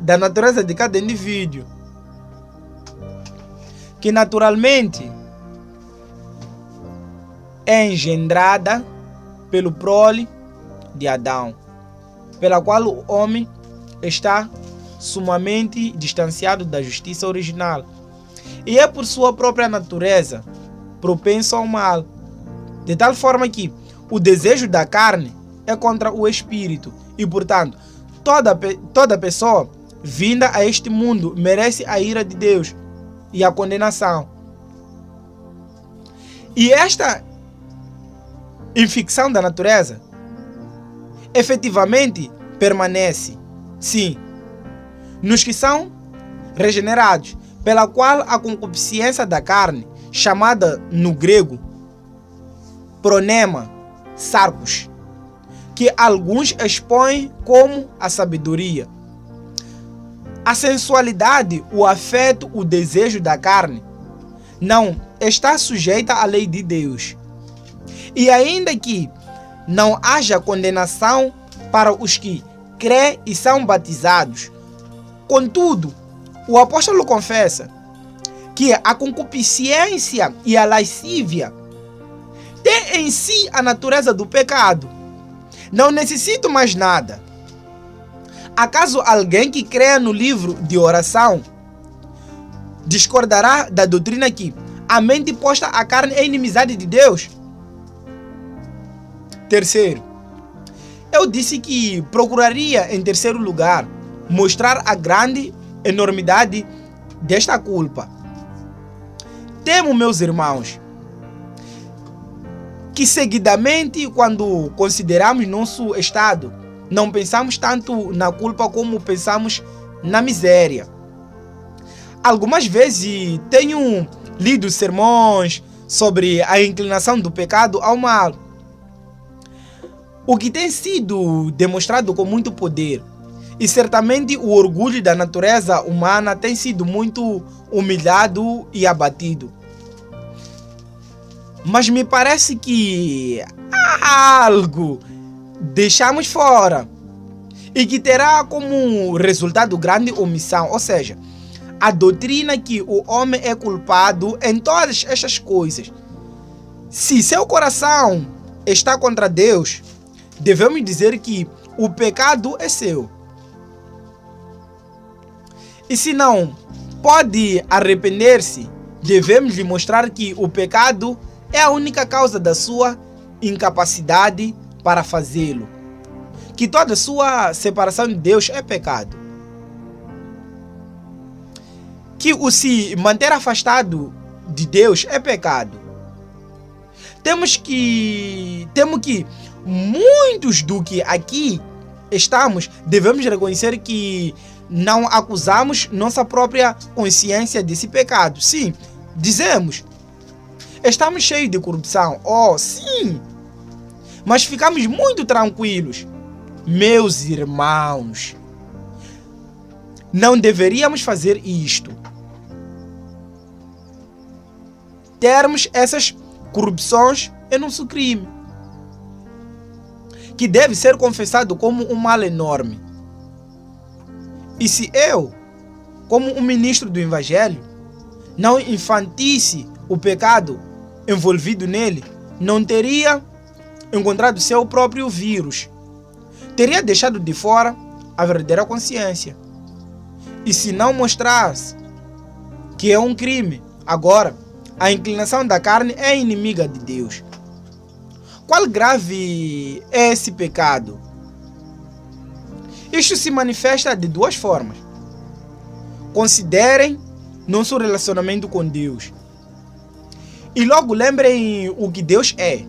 da natureza de cada indivíduo, que naturalmente é engendrada pelo prole de Adão, pela qual o homem está sumamente distanciado da justiça original e é por sua própria natureza propenso ao mal, de tal forma que o desejo da carne é contra o espírito e, portanto, toda pessoa vinda a este mundo merece a ira de Deus e a condenação. E esta infecção da natureza efetivamente permanece, sim, nos que são regenerados, pela qual a concupiscência da carne, chamada no grego pronema, sarcos, que alguns expõem como a sabedoria. A sensualidade, o afeto, o desejo da carne não está sujeita à lei de Deus. E ainda que não haja condenação para os que crê e são batizados, contudo, o apóstolo confessa que a concupiscência e a lascívia têm em si a natureza do pecado. Não necessito mais nada. Acaso alguém que creia no livro de oração discordará da doutrina que a mente posta à carne é inimizade de Deus? Terceiro, eu disse que procuraria, em terceiro lugar, mostrar a grande enormidade desta culpa. Temo, meus irmãos, que seguidamente, quando consideramos nosso estado, não pensamos tanto na culpa como pensamos na miséria. Algumas vezes tenho lido sermões sobre a inclinação do pecado ao mal, o que tem sido demonstrado com muito poder. E certamente o orgulho da natureza humana tem sido muito humilhado e abatido. Mas me parece que algo deixamos fora e que terá como resultado grande omissão, ou seja, a doutrina que o homem é culpado em todas estas coisas. Se seu coração está contra Deus, devemos dizer que o pecado é seu. E se não pode arrepender-se, devemos lhe mostrar que o pecado é a única causa da sua incapacidade para fazê-lo. Que toda sua separação de Deus é pecado. Que o se manter afastado de Deus é pecado. Temos que muitos do que aqui estamos devemos reconhecer que não acusamos nossa própria consciência desse pecado. Sim, dizemos, estamos cheios de corrupção. Oh, sim, mas ficamos muito tranquilos. Meus irmãos, não deveríamos fazer isto. Termos essas corrupções é nosso crime, que deve ser confessado como um mal enorme. E se eu, como um ministro do Evangelho, não infantisse o pecado envolvido nele, não teria encontrado seu próprio vírus. Teria deixado de fora a verdadeira consciência. E se não mostrasse que é um crime, agora a inclinação da carne é inimiga de Deus. Qual grave é esse pecado? Isto se manifesta de duas formas. Considerem nosso relacionamento com Deus. E logo lembrem o que Deus é.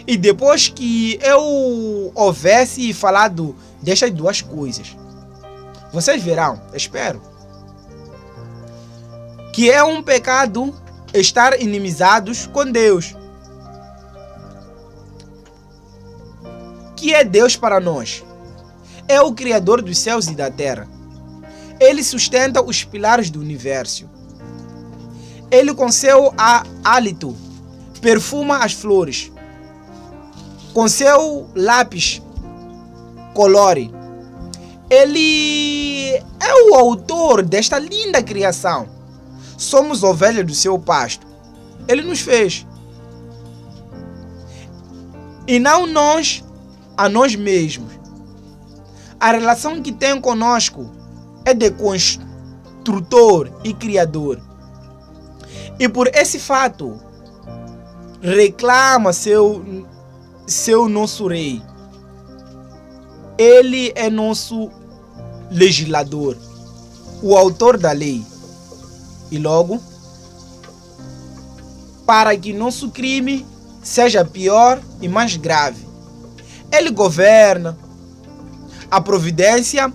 E depois que eu houvesse falado destas duas coisas, vocês verão, espero, que é um pecado estar inimizados com Deus. Que é Deus para nós? É o Criador dos céus e da terra. Ele sustenta os pilares do universo. Ele com seu hálito perfuma as flores. Com seu lápis colore. Ele é o autor desta linda criação. Somos ovelhas do seu pasto. Ele nos fez. E não nós a nós mesmos. A relação que tem conosco é de construtor e criador. E por esse fato, reclama seu nosso rei. Ele é nosso legislador, o autor da lei. E logo, para que nosso crime seja pior e mais grave, ele governa a providência,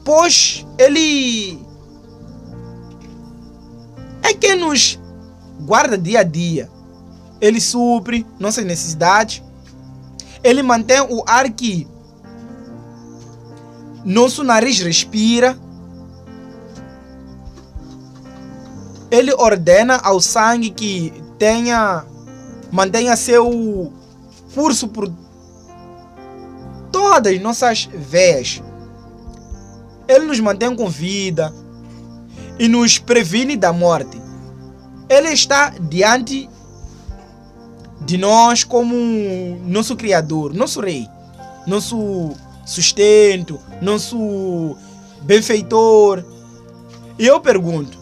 pois ele é quem nos guarda dia a dia. Ele supre nossas necessidades. Ele mantém o ar que nosso nariz respira. Ele ordena ao sangue que mantenha seu curso por todas as nossas veias. Ele nos mantém com vida e nos previne da morte. Ele está diante de nós como nosso Criador, nosso Rei, nosso sustento, nosso benfeitor. E eu pergunto,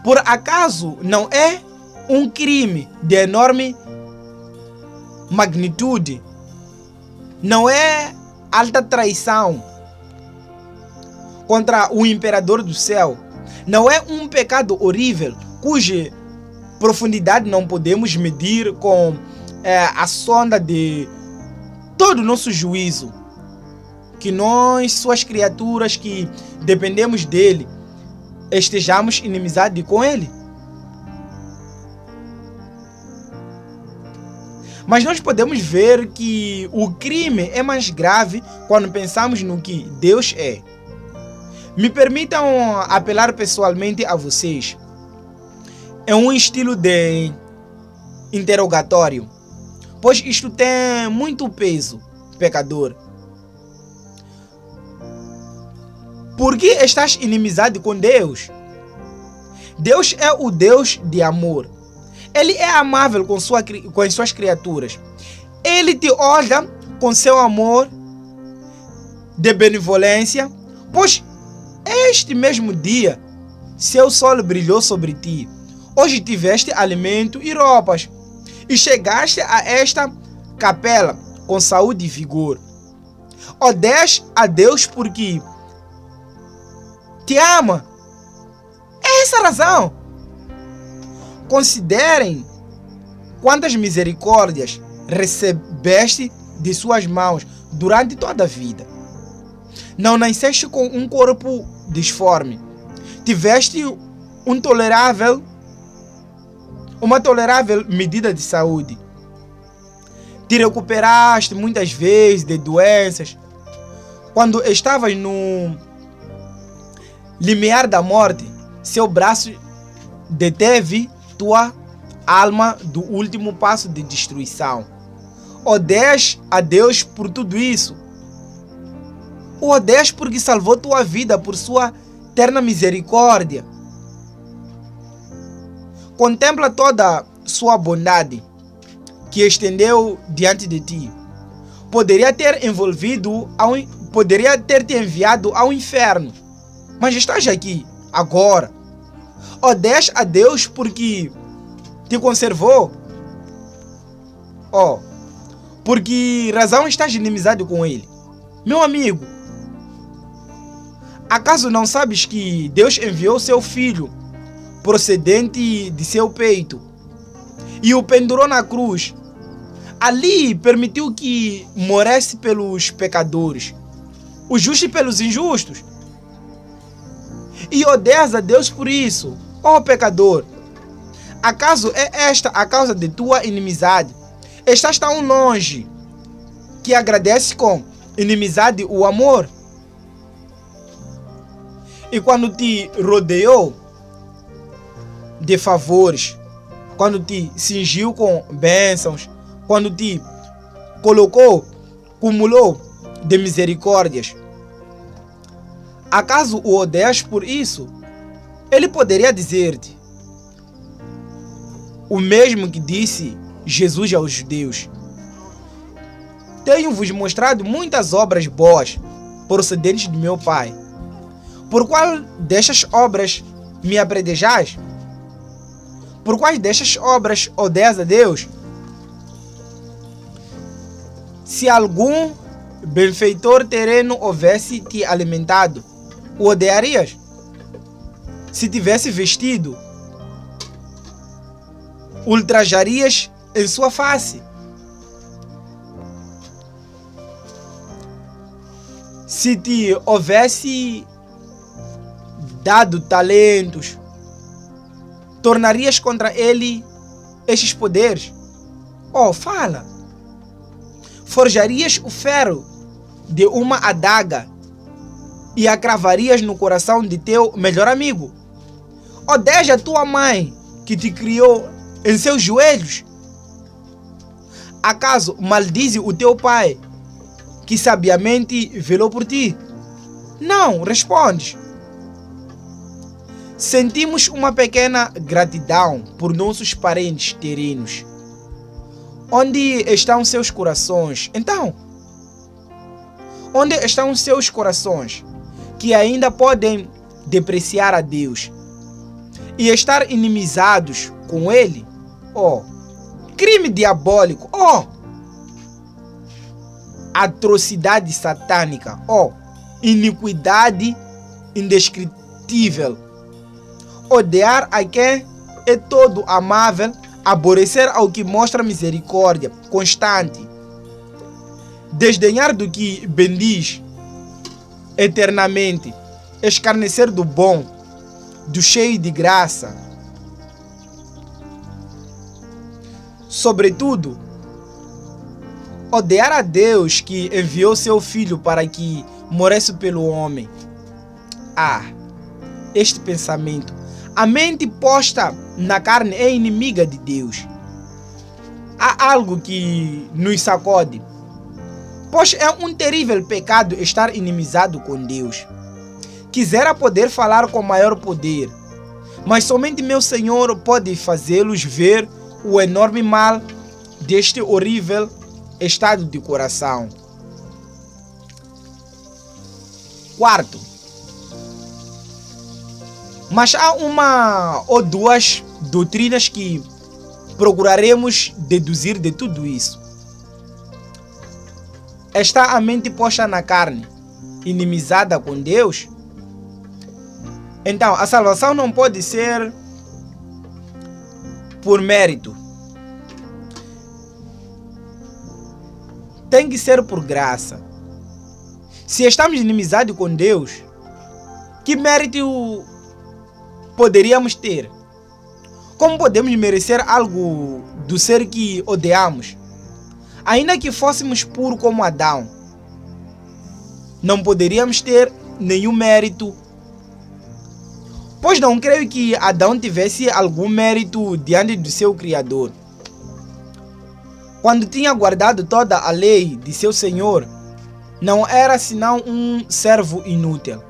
por acaso não é um crime de enorme magnitude? Não é alta traição contra o imperador do céu? Não é um pecado horrível cuja profundidade não podemos medir com a sonda de todo o nosso juízo? Que nós, suas criaturas que dependemos dele, estejamos em inimizade com ele? Mas nós podemos ver que o crime é mais grave quando pensamos no que Deus é. Me permitam apelar pessoalmente a vocês. É um estilo de interrogatório, pois isto tem muito peso, pecador. Por que estás em inimizade com Deus? Deus é o Deus de amor. Ele é amável com as suas criaturas. Ele te olha com seu amor de benevolência, pois este mesmo dia seu sol brilhou sobre ti. Hoje tiveste alimento e roupas, e chegaste a esta capela com saúde e vigor. Odeias a Deus porque te ama. É essa a razão. Considerem quantas misericórdias recebeste de suas mãos durante toda a vida. Não nasceste com um corpo disforme. Tiveste uma tolerável medida de saúde. Te recuperaste muitas vezes de doenças. Quando estavas no limiar da morte, seu braço deteve tua alma do último passo de destruição. Odeias a Deus por tudo isso. O odeias porque salvou tua vida por sua terna misericórdia. Contempla toda sua bondade que estendeu diante de ti. Poderia ter te enviado ao inferno, mas estás aqui agora. Odeias a Deus porque te conservou. Por que razão estás em inimizade com ele? Meu amigo, acaso não sabes que Deus enviou seu filho procedente de seu peito e o pendurou na cruz? Ali permitiu que morresse pelos pecadores, os justos pelos injustos. E odeias a Deus por isso, ó pecador. Acaso é esta a causa de tua inimizade? Estás tão longe que agradece com inimizade o amor? E quando te rodeou de favores, quando te cingiu com bênçãos, quando te cumulou de misericórdias, Acaso o odeias por isso? Ele poderia dizer-te o mesmo que disse Jesus aos judeus: tenho-vos mostrado muitas obras boas procedentes de meu Pai. Por qual destas obras me apredejais? Por quais destas obras odeias a Deus? Se algum benfeitor terreno houvesse te alimentado, o odiarias? Se tivesse vestido, ultrajarias em sua face? Se te houvesse dado talentos, tornarias contra ele estes poderes? Oh, fala! Forjarias o ferro de uma adaga e a cravarias no coração de teu melhor amigo? Odeias a tua mãe que te criou em seus joelhos? Acaso maldize o teu pai que sabiamente velou por ti? Não, respondes. Sentimos uma pequena gratidão por nossos parentes terrenos. Onde estão seus corações? Então, onde estão seus corações que ainda podem depreciar a Deus e estar inimizados com Ele? Oh, crime diabólico! Oh, atrocidade satânica! Oh, iniquidade indescritível! Odiar a quem é todo amável, aborrecer ao que mostra misericórdia constante, desdenhar do que bendiz eternamente, escarnecer do bom, do cheio de graça. Sobretudo, odiar a Deus que enviou seu Filho para que morresse pelo homem. Ah, este pensamento. A mente posta na carne é inimiga de Deus. Há algo que nos sacode, pois é um terrível pecado estar inimizado com Deus. Quisera poder falar com maior poder, mas somente meu Senhor pode fazê-los ver o enorme mal deste horrível estado de coração. Quarto, mas há uma ou duas doutrinas que procuraremos deduzir de tudo isso. Está a mente posta na carne, inimizada com Deus? Então, a salvação não pode ser por mérito. Tem que ser por graça. Se estamos inimizados com Deus, que mérito poderíamos ter? Como podemos merecer algo do ser que odiamos? Ainda que fôssemos puros como Adão, não poderíamos ter nenhum mérito, pois não creio que Adão tivesse algum mérito diante do seu Criador. Quando tinha guardado toda a lei de seu Senhor, não era senão um servo inútil.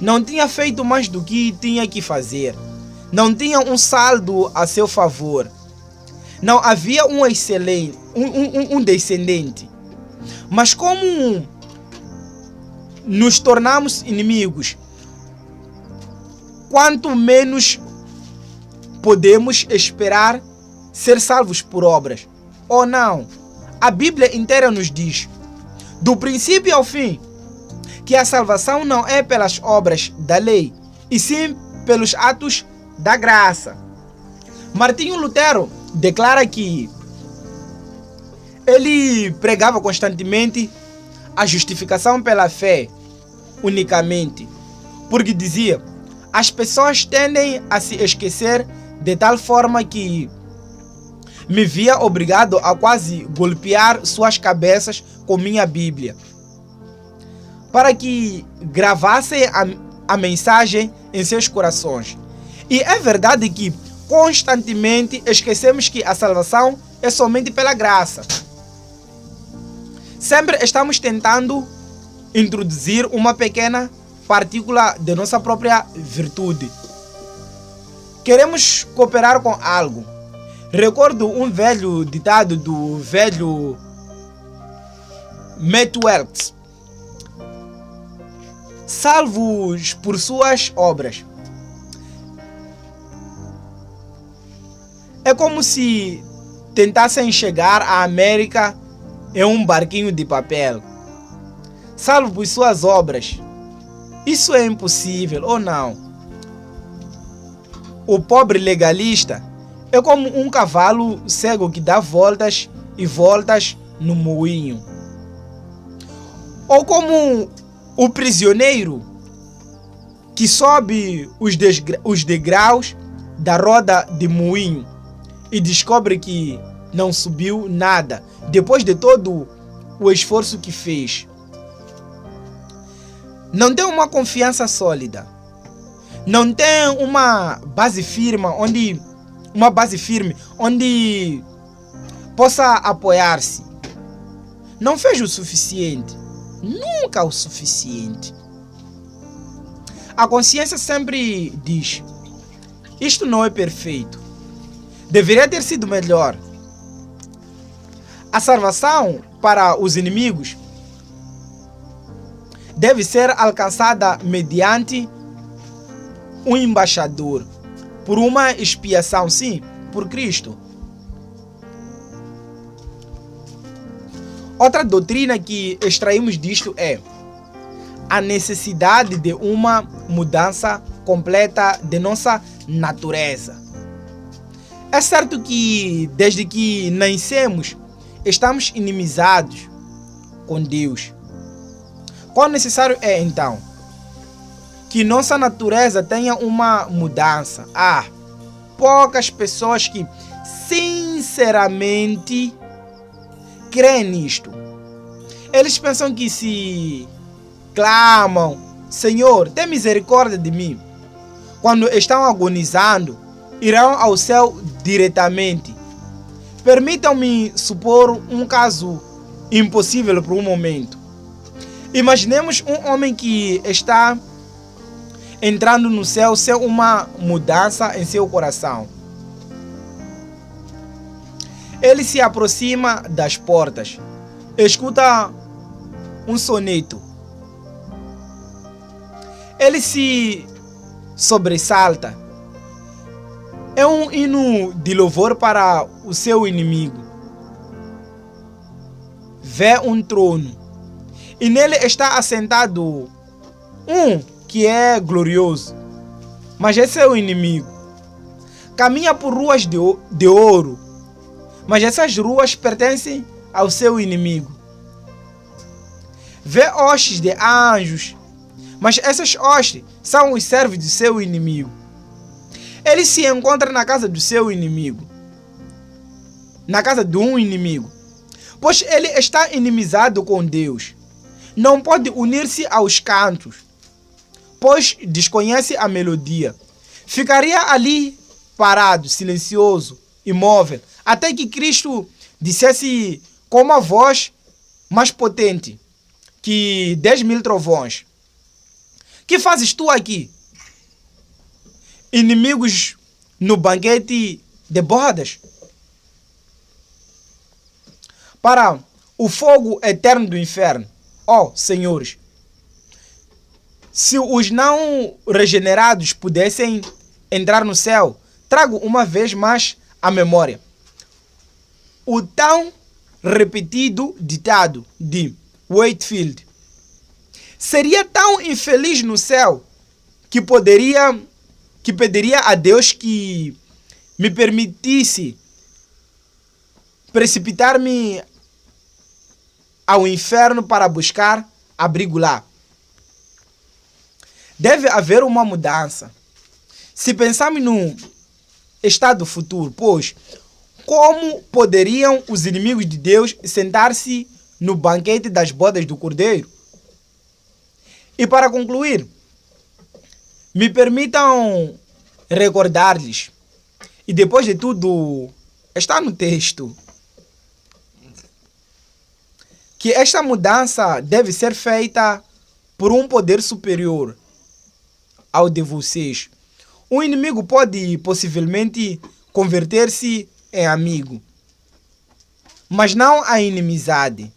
Não tinha feito mais do que tinha que fazer. Não tinha um saldo a seu favor. Não havia um excelente, um descendente. Mas como nos tornamos inimigos, quanto menos podemos esperar ser salvos por obras? Ou não? A Bíblia inteira nos diz, do princípio ao fim, que a salvação não é pelas obras da lei, e sim pelos atos da graça. Martinho Lutero declara que ele pregava constantemente a justificação pela fé unicamente, porque dizia: as pessoas tendem a se esquecer de tal forma que me via obrigado a quase golpear suas cabeças com minha Bíblia, para que gravassem a mensagem em seus corações. E é verdade que constantemente esquecemos que a salvação é somente pela graça. Sempre estamos tentando introduzir uma pequena partícula de nossa própria virtude. Queremos cooperar com algo. Recordo um velho ditado do velho Matt Welks: salvos por suas obras. É como se tentassem chegar à América em um barquinho de papel. Salvo por suas obras. Isso é impossível, ou não? O pobre legalista é como um cavalo cego que dá voltas e voltas no moinho. Ou como o prisioneiro que sobe os degraus da roda de moinho e descobre que não subiu nada depois de todo o esforço que fez. Não tem uma confiança sólida. Não tem uma base firme onde possa apoiar-se. Não fez o suficiente. Nunca o suficiente. A consciência sempre diz: isto não é perfeito. Deveria ter sido melhor. A salvação para os inimigos deve ser alcançada mediante um embaixador, por uma expiação, sim, por Cristo. Outra doutrina que extraímos disto é a necessidade de uma mudança completa de nossa natureza. É certo que desde que nascemos estamos inimizados com Deus. Quão necessário é então que nossa natureza tenha uma mudança? Há poucas pessoas que sinceramente creem nisto. Eles pensam que se clamam: Senhor, tem misericórdia de mim, quando estão agonizando, irão ao céu diretamente. Permitam-me supor um caso impossível por um momento. Imaginemos um homem que está entrando no céu sem uma mudança em seu coração. Ele se aproxima das portas, escuta um soneto. Ele se sobressalta. É um hino de louvor para o seu inimigo. Vê um trono e nele está assentado um que é glorioso, mas é seu inimigo. Caminha por ruas de ouro, mas essas ruas pertencem ao seu inimigo. Vê hostes de anjos, mas essas hostes são os servos do seu inimigo. Ele se encontra na casa do seu inimigo, na casa de um inimigo, pois ele está inimizado com Deus. Não pode unir-se aos cantos, pois desconhece a melodia. Ficaria ali parado, silencioso, imóvel, até que Cristo dissesse com uma voz mais potente que 10.000 trovões: que fazes tu aqui? Inimigos no banquete de bodas? Para o fogo eterno do inferno. Ó senhores, se os não regenerados pudessem entrar no céu, trago uma vez mais à memória o tão repetido ditado de Whitefield: seria tão infeliz no céu que pediria a Deus que me permitisse precipitar-me ao inferno para buscar abrigo lá. Deve haver uma mudança. Se pensarmos no estado futuro, pois como poderiam os inimigos de Deus sentar-se no banquete das bodas do Cordeiro? E para concluir, me permitam recordar-lhes, e depois de tudo está no texto, que esta mudança deve ser feita por um poder superior ao de vocês. Um inimigo pode possivelmente converter-se em amigo, mas não a inimizade.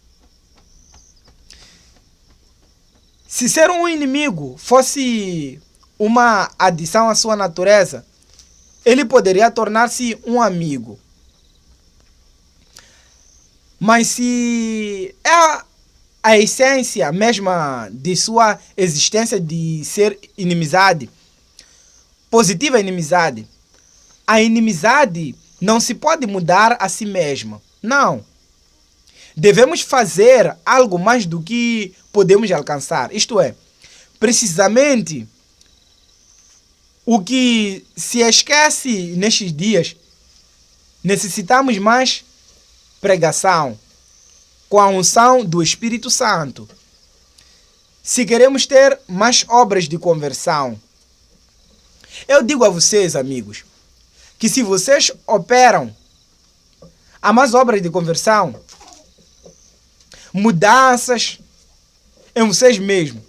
Se ser um inimigo fosse uma adição à sua natureza, ele poderia tornar-se um amigo. Mas se é a essência mesma de sua existência de ser inimizade, positiva inimizade, a inimizade não se pode mudar a si mesma. Não. Devemos fazer algo mais do que podemos alcançar. Isto é, precisamente o que se esquece nestes dias. Necessitamos mais pregação com a unção do Espírito Santo. Se queremos ter mais obras de conversão, eu digo a vocês, amigos, que se vocês operam a mais obras de conversão, mudanças em vocês mesmos,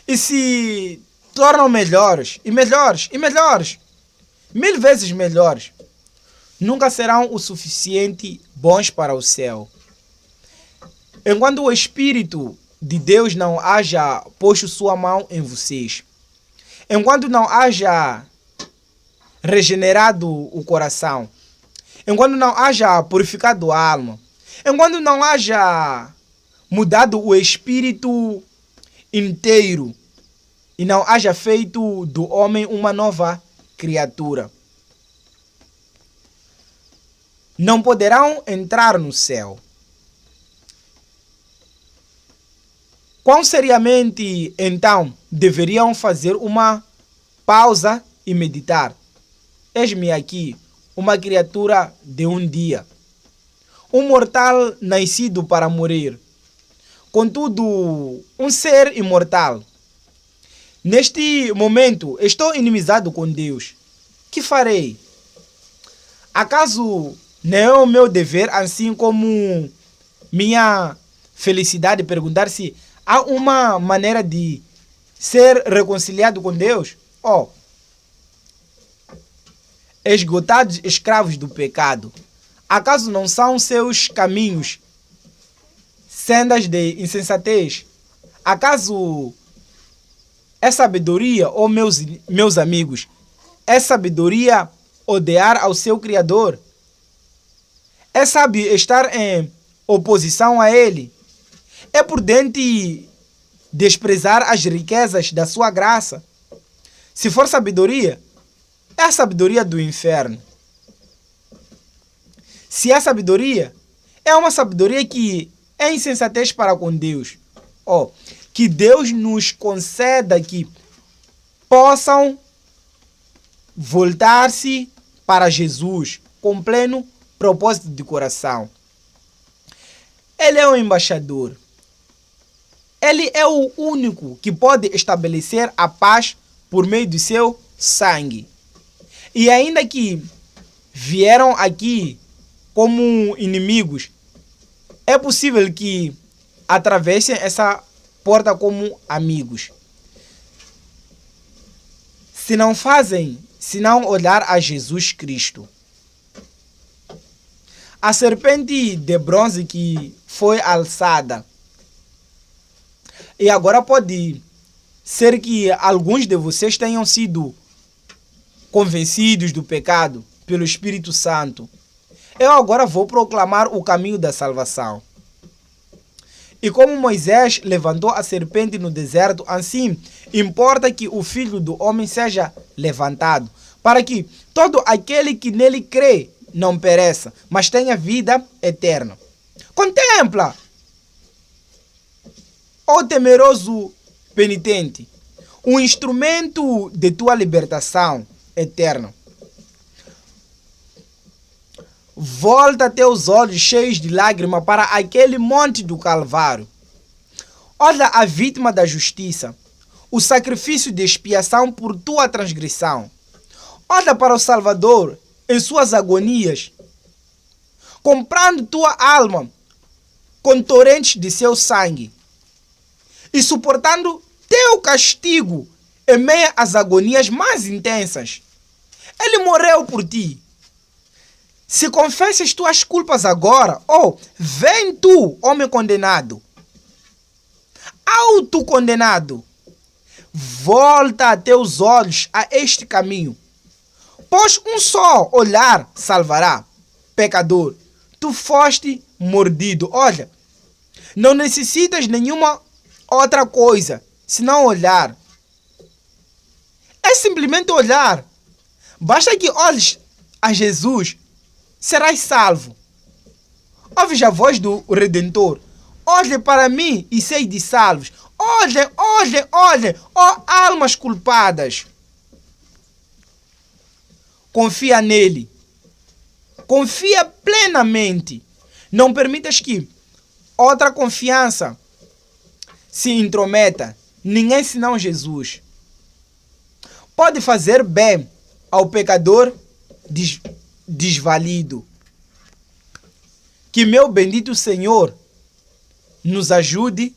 e se tornam melhores, e melhores, e melhores, 1000 vezes melhores, nunca serão o suficiente bons para o céu. Enquanto o Espírito de Deus não haja posto sua mão em vocês, enquanto não haja regenerado o coração, enquanto não haja purificado a alma, enquanto não haja mudado o espírito inteiro e não haja feito do homem uma nova criatura, não poderão entrar no céu. Quão seriamente, então, deveriam fazer uma pausa e meditar? Eis-me aqui, uma criatura de um dia, um mortal nascido para morrer, contudo, um ser imortal. Neste momento, estou inimizado com Deus. Que farei? Acaso não é o meu dever, assim como minha felicidade, perguntar se há uma maneira de ser reconciliado com Deus? Esgotados escravos do pecado, acaso não são seus caminhos sendas de insensatez? Acaso é sabedoria, meus amigos, é sabedoria odiar ao seu Criador? É sábio estar em oposição a Ele? É prudente desprezar as riquezas da sua graça? Se for sabedoria, é a sabedoria do inferno. Se é sabedoria, é uma sabedoria que é insensatez para com Deus. Que Deus nos conceda que possam voltar-se para Jesus com pleno propósito de coração. Ele é o embaixador. Ele é o único que pode estabelecer a paz por meio do seu sangue. E ainda que vieram aqui como inimigos, é possível que atravessem essa porta como amigos. Se não fazem, se não olhar a Jesus Cristo. A serpente de bronze que foi alçada. E agora pode ser que alguns de vocês tenham sido convencidos do pecado pelo Espírito Santo. Eu agora vou proclamar o caminho da salvação. E como Moisés levantou a serpente no deserto, assim importa que o Filho do Homem seja levantado, para que todo aquele que nele crê não pereça, mas tenha vida eterna. Contempla, ó temeroso penitente, o instrumento de tua libertação eterna. Volta teus olhos cheios de lágrimas para aquele monte do Calvário. Olha a vítima da justiça, o sacrifício de expiação por tua transgressão. Olha para o Salvador em suas agonias, comprando tua alma com torrentes de seu sangue. e suportando teu castigo em meio às agonias mais intensas. Ele morreu por ti. Se confessas tuas culpas agora, vem tu, homem condenado, autocondenado, volta teus olhos a este caminho, pois um só olhar salvará. Pecador, tu foste mordido. Olha, não necessitas nenhuma outra coisa senão olhar. É simplesmente olhar. Basta que olhes a Jesus, serás salvo. Ouves a voz do Redentor. Olhe para mim e sei de salvos. Olhe, ó almas culpadas. Confia nele. Confia plenamente. Não permitas que outra confiança se intrometa. Ninguém senão Jesus pode fazer bem ao pecador desvalido. Que meu bendito Senhor nos ajude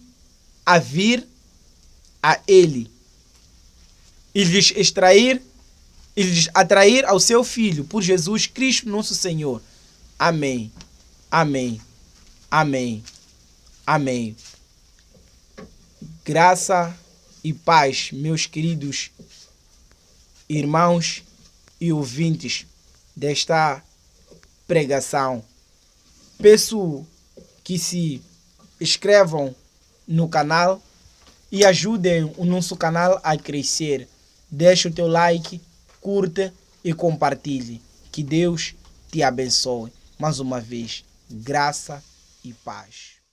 a vir a Ele e lhes atrair ao seu Filho, por Jesus Cristo nosso Senhor. Amém. Amém. Amém. Amém. Graça e paz, meus queridos irmãos e ouvintes desta pregação. Peço que se inscrevam no canal e ajudem o nosso canal a crescer. Deixe o teu like, curta e compartilhe. Que Deus te abençoe. Mais uma vez, graça e paz.